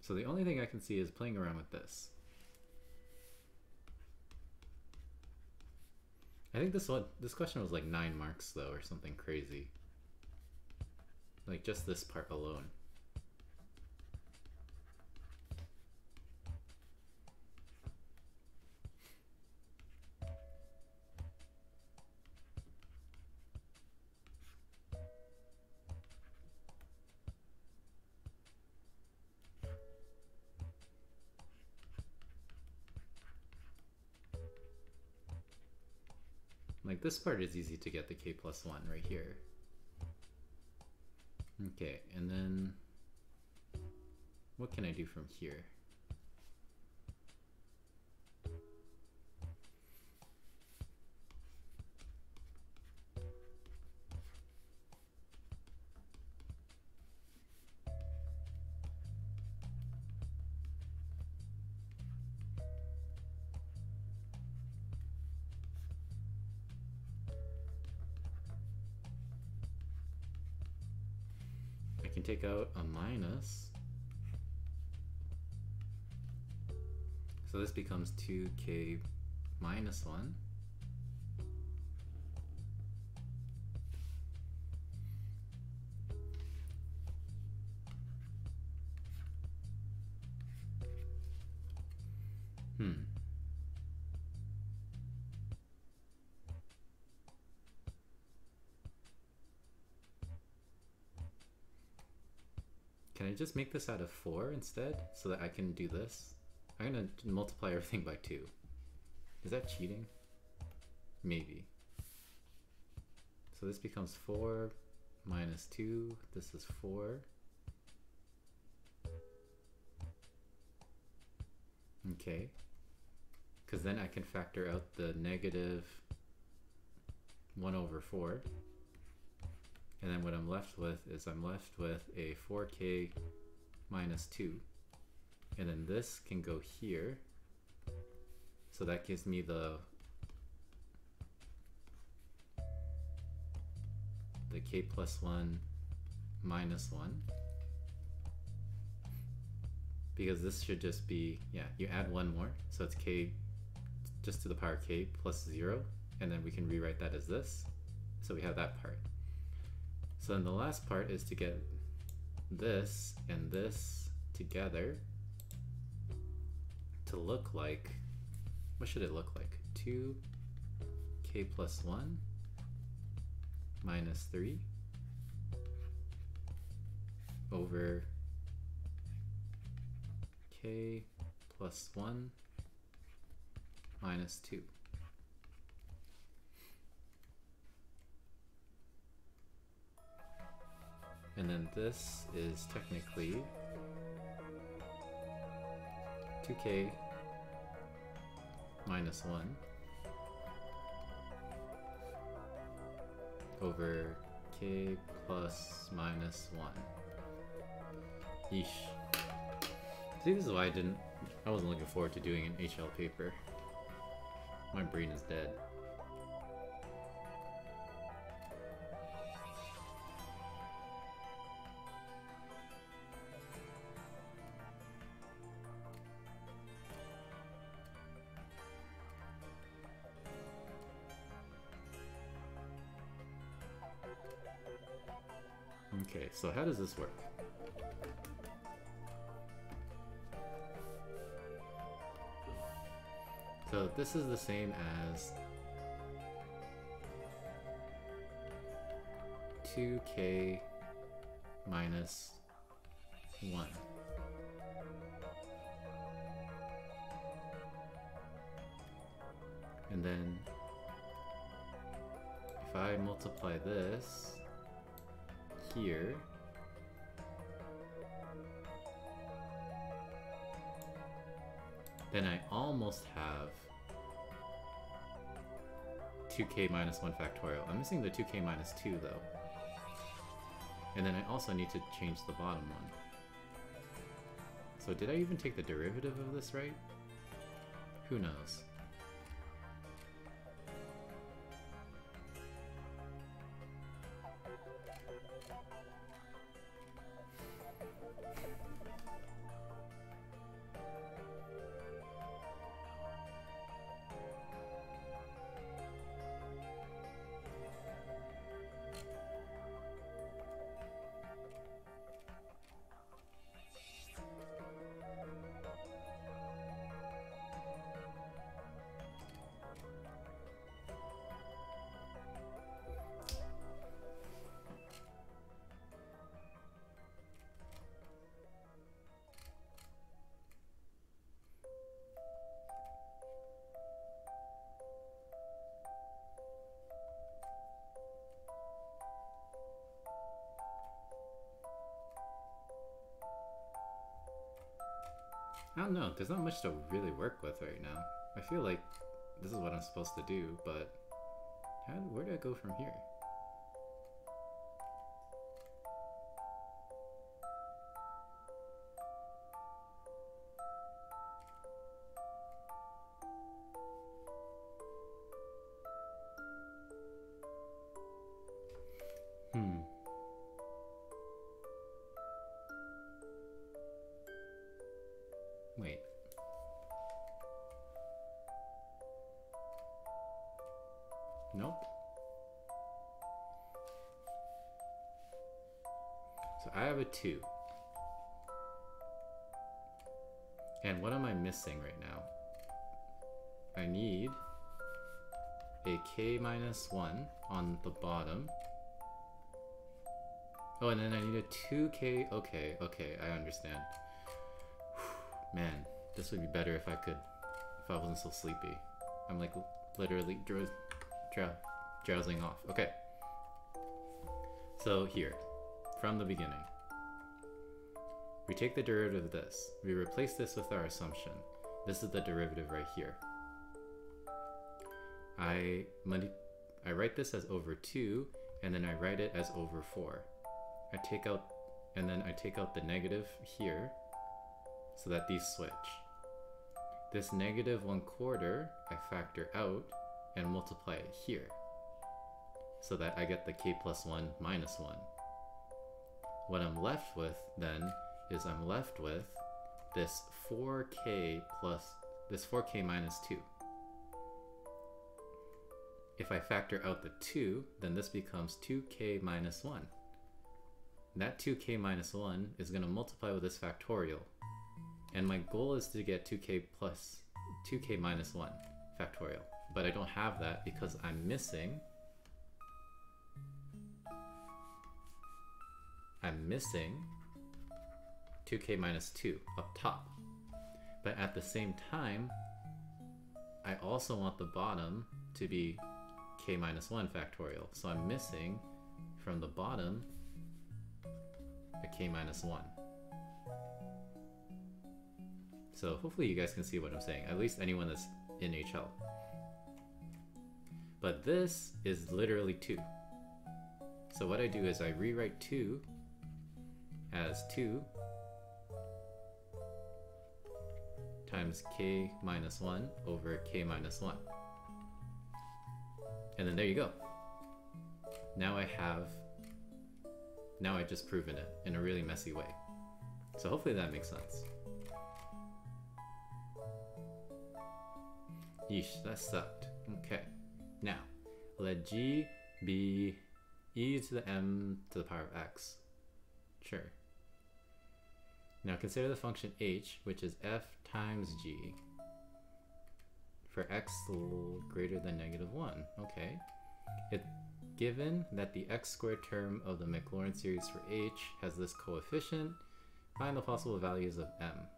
So the only thing I can see is playing around with this. I think this question was like 9 marks though, or something crazy. Like just this part alone. Like this part is easy to get the k plus 1 right here. Okay, and then what can I do from here? Take out a minus, so this becomes 2k minus 1, Can I just make this out of 4 instead, so that I can do this? I'm gonna multiply everything by 2. Is that cheating? Maybe. So this becomes 4 minus 2. This is 4. Okay. Because then I can factor out the negative 1 over 4. And then what I'm left with is I'm left with a 4k minus 2. And then this can go here. So that gives me the k plus 1 minus 1. Because this should just be, yeah, you add one more. So it's k just to the power k plus 0. And then we can rewrite that as this. So we have that part. So then the last part is to get this and this together to look like, what should it look like? 2k plus 1 minus 3 over k plus 1 minus 2. And then this is technically 2k minus 1 over k plus minus 1. Yeesh. See, this is why I wasn't looking forward to doing an HL paper. My brain is dead. Okay, so how does this work? So this is the same as 2k minus 1. And then if I multiply this here, then I almost have 2k minus 1 factorial. I'm missing the 2k minus 2 though. And then I also need to change the bottom one. So did I even take the derivative of this right? Who knows? I don't know, there's not much to really work with right now. I feel like this is what I'm supposed to do, but where do I go from here? Wait. Nope. So I have a 2. And what am I missing right now? I need a k minus 1 on the bottom. Oh, and then I need a 2k. Okay, I understand. Man, this would be better if I wasn't so sleepy. I'm like literally drowsing off. Okay, So here, from the beginning, we take the derivative of this. We replace this with our assumption. This is the derivative right here. I write this as over 2, and then I write it as over 4. I take out the negative here, so that these switch. This negative 1/4 I factor out and multiply it here, so that I get the k plus 1 minus 1. What I'm left with then is I'm left with this 4k minus 2. If I factor out the 2, then this becomes 2k minus 1. That 2k minus 1 is going to multiply with this factorial. And my goal is to get 2k minus 1 factorial. But I don't have that because I'm missing 2k minus 2 up top. But at the same time, I also want the bottom to be k minus 1 factorial. So I'm missing from the bottom a k minus 1. So hopefully you guys can see what I'm saying, at least anyone that's in HL. But this is literally 2. So what I do is I rewrite 2 as 2 times k minus 1 over k minus 1. And then there you go. Now I just proven it in a really messy way. So hopefully that makes sense. Yeesh, that sucked. Okay. Now, let g be e to the m to the power of x. Sure. Now consider the function h, which is f times g for x greater than -1. Okay. Given that the x squared term of the Maclaurin series for h has this coefficient, find the possible values of m.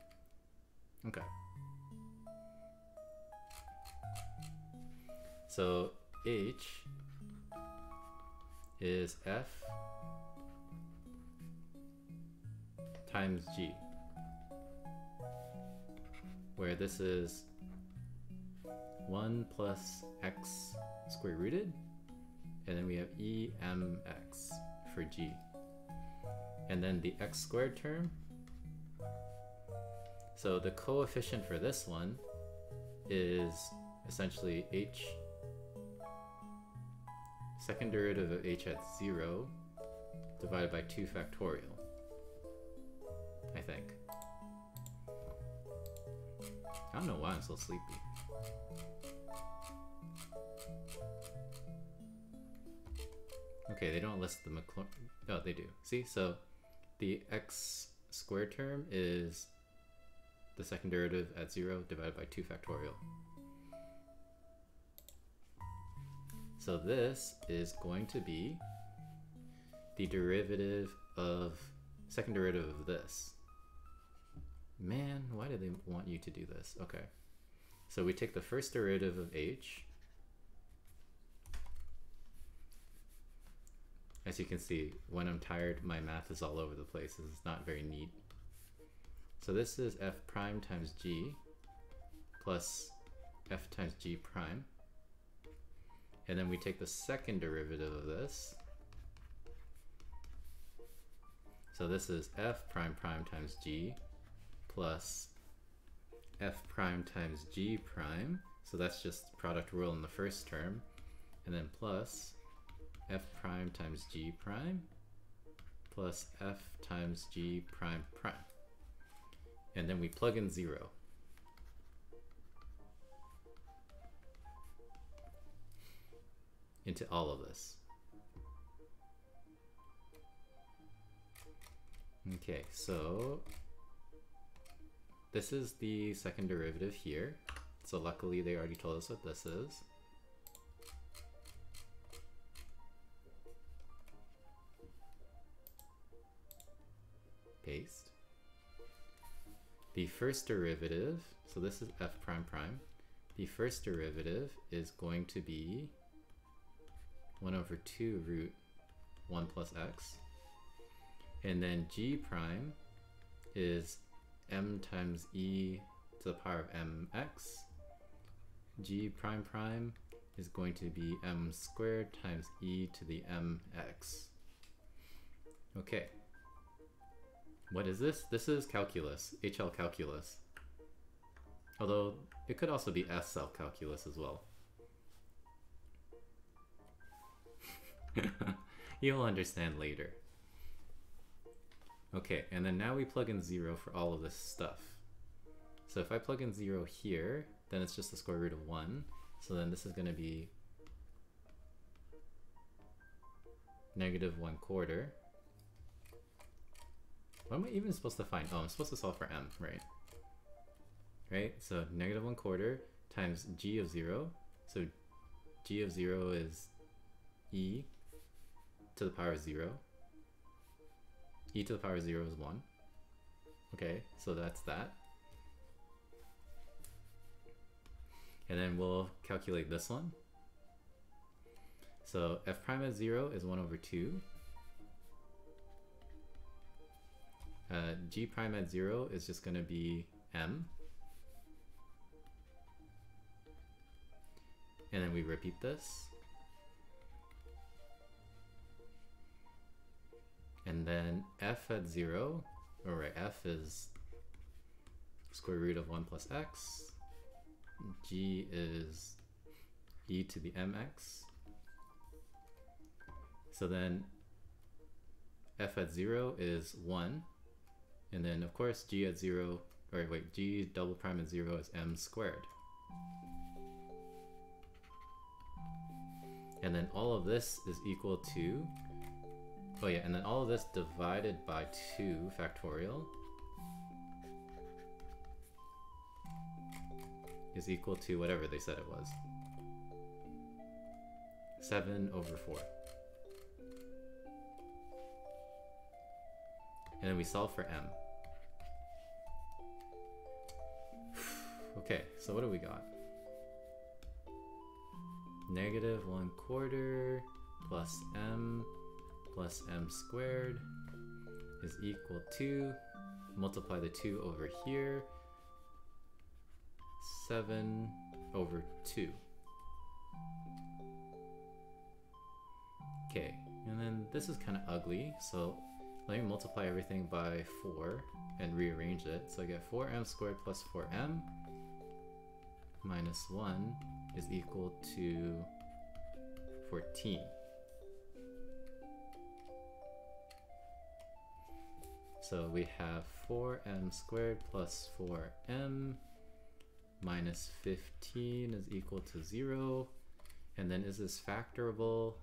Okay. So h is f times g, where this is 1 plus x square rooted, and then we have emx for g. And then the x squared term, so the coefficient for this one is essentially h, second derivative of h at 0 divided by 2 factorial, I think. I don't know why I'm so sleepy. Okay, they don't list the Maclaurin. Oh, they do. See, so the x squared term is the second derivative at 0 divided by 2 factorial. So this is going to be the derivative of, second derivative of this. Man, why do they want you to do this? Okay, so we take the first derivative of h. As you can see, when I'm tired, my math is all over the place. This is not very neat. So this is f prime times g plus f times g prime. And then we take the second derivative of this. So this is f prime prime times g plus f prime times g prime. So that's just product rule in the first term. And then plus f prime times g prime plus f times g prime prime. And then we plug in 0. Into all of this. Okay, so this is the second derivative here. So luckily they already told us what this is. Paste. The first derivative, so this is f prime prime. The first derivative is going to be 1 over 2 root 1 plus x. And then g prime is m times e to the power of mx. G prime prime is going to be m squared times e to the mx. Okay. What is this? This is calculus, HL calculus. Although it could also be SL calculus as well. You'll understand later. Okay, and then now we plug in 0 for all of this stuff. So if I plug in 0 here, then it's just the square root of 1. So then this is going to be -1/4. What am I even supposed to find? Oh, I'm supposed to solve for m, right? Right? So -1/4 times g of 0. So g of 0 is e to the power of 0. E to the power of 0 is 1. Okay, so that's that. And then we'll calculate this one. So f prime at 0 is 1/2. G prime at 0 is just going to be m. And then we repeat this. And then f at 0, alright, f is square root of 1 plus x. G is e to the mx. So then f at 0 is 1. And then of course g at 0, or wait, g double prime at 0 is m squared. And then all of this is equal to, oh yeah, and then all of this divided by 2 factorial is equal to whatever they said it was. 7/4. And then we solve for m. Okay, so what do we got? -1/4 plus m squared is equal to, multiply the 2 over here, 7/2. Okay, and then this is kind of ugly, so let me multiply everything by 4 and rearrange it. So I get 4m squared plus 4m minus 1 is equal to 14. So we have 4m squared plus 4m minus 15 is equal to 0. And then is this factorable?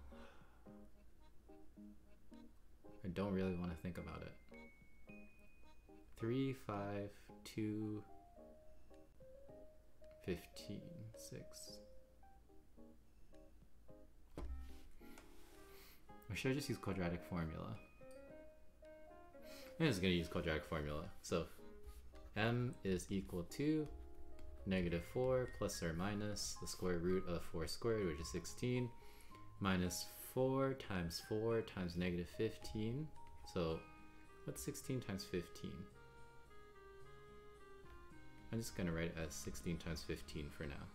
I don't really want to think about it. 3, 5, 2, 15, 6. Or should I just use quadratic formula? I'm just going to use quadratic formula. So m is equal to -4 plus or minus the square root of 4 squared, which is 16, minus 4 times -15. So what's 16 times 15? I'm just going to write it as 16 times 15 for now.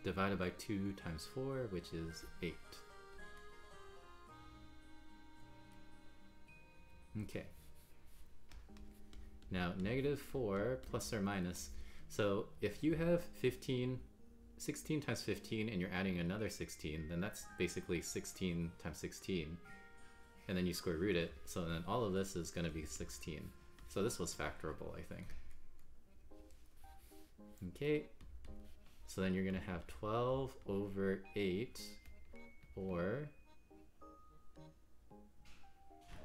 Divided by 2 times 4, which is 8. Okay. Now, -4 plus or minus. So if you have 16 times 15 and you're adding another 16, then that's basically 16 times 16. And then you square root it. So then all of this is going to be 16. So this was factorable, I think. Okay. So then you're going to have 12/8 or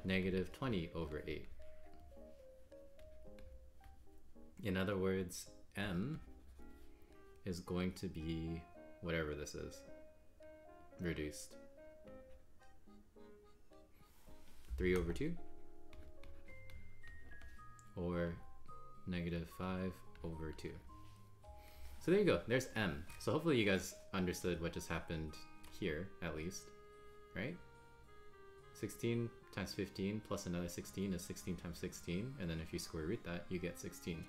-20/8. In other words, m is going to be whatever this is, reduced. 3/2 or -5/2. So there you go, there's m. So hopefully you guys understood what just happened here, at least, right? 16 times 15 plus another 16 is 16 times 16, and then if you square root that, you get 16.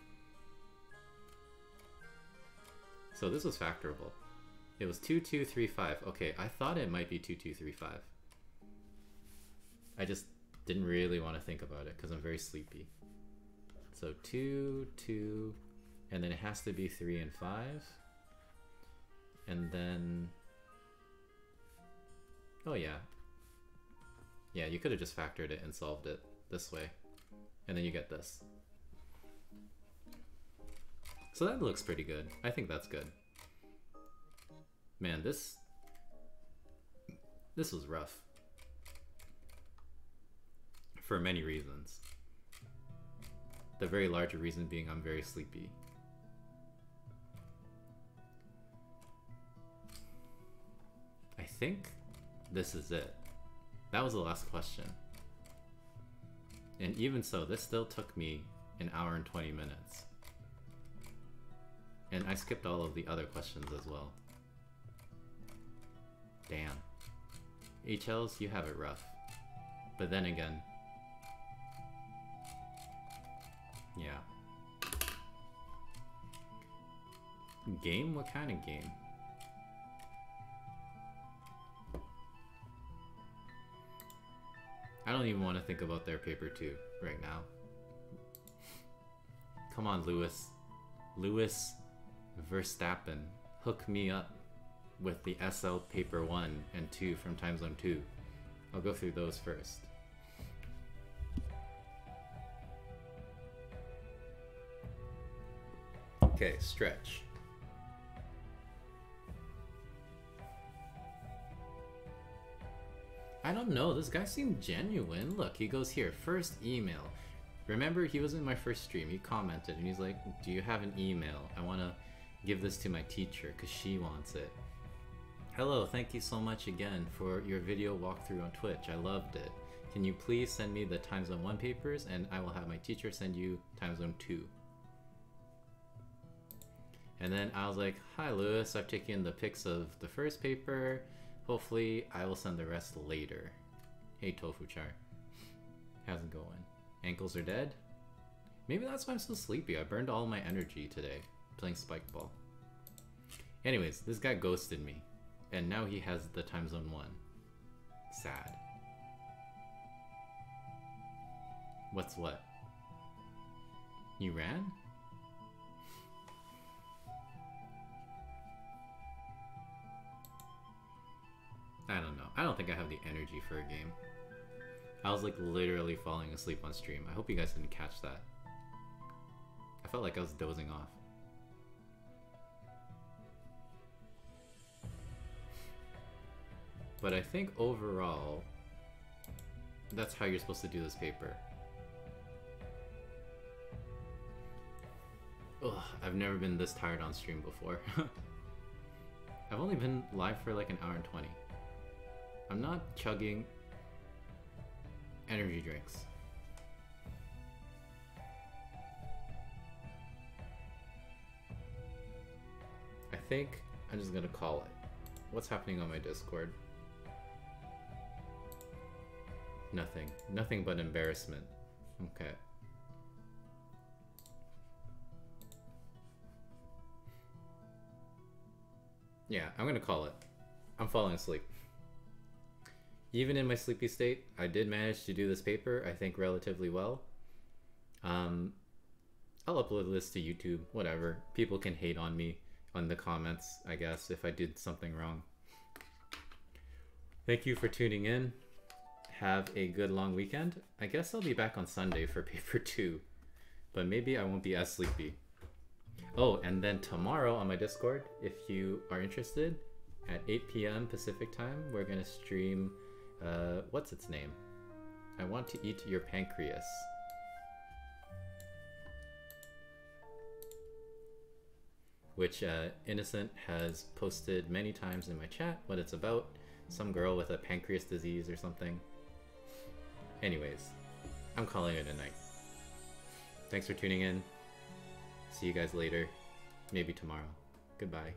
So this was factorable. It was 2235. Okay, I thought it might be 2235. I just didn't really want to think about it because I'm very sleepy. So 2, 2, and then it has to be 3 and 5. And then... oh yeah. Yeah, you could have just factored it and solved it this way. And then you get this. So that looks pretty good. I think that's good. Man, this was rough. For many reasons. The very larger reason being I'm very sleepy. I think this is it. That was the last question. And even so, this still took me an hour and 20 minutes. And I skipped all of the other questions as well. Damn. HLs, you have it rough. But then again... yeah. Game? What kind of game? I don't even want to think about their paper 2 right now. Come on, Lewis. Lewis Verstappen. Hook me up with the SL paper 1 and 2 from Time Zone 2. I'll go through those first. Okay, stretch. I don't know, this guy seemed genuine. Look, he goes here, first email. Remember, he was in my first stream, he commented and he's like, do you have an email? I want to give this to my teacher because she wants it. Hello, thank you so much again for your video walkthrough on Twitch, I loved it. Can you please send me the Time Zone 1 papers and I will have my teacher send you Time Zone 2. And then I was like, hi Lewis, I've taken the pics of the first paper. Hopefully, I will send the rest later. Hey Tofu Char. How's it going? Ankles are dead? Maybe that's why I'm so sleepy. I burned all my energy today playing Spike Ball. Anyways, this guy ghosted me. And now he has the Time Zone 1. Sad. What's what? You ran? I don't know. I don't think I have the energy for a game. I was like literally falling asleep on stream. I hope you guys didn't catch that. I felt like I was dozing off. But I think overall, that's how you're supposed to do this paper. Ugh, I've never been this tired on stream before. I've only been live for like an hour and 20. I'm not chugging energy drinks. I think I'm just gonna call it. What's happening on my Discord? Nothing. Nothing but embarrassment. Okay. Yeah, I'm gonna call it. I'm falling asleep. Even in my sleepy state, I did manage to do this paper, I think, relatively well. I'll upload this to YouTube, whatever. People can hate on me on the comments, I guess, if I did something wrong. Thank you for tuning in. Have a good long weekend. I guess I'll be back on Sunday for paper 2, but maybe I won't be as sleepy. Oh, and then tomorrow on my Discord, if you are interested, at 8 p.m. Pacific time, we're gonna stream, what's its name? I Want to Eat Your Pancreas. Which Innocent has posted many times in my chat what it's about. Some girl with a pancreas disease or something. Anyways, I'm calling it a night. Thanks for tuning in. See you guys later. Maybe tomorrow. Goodbye.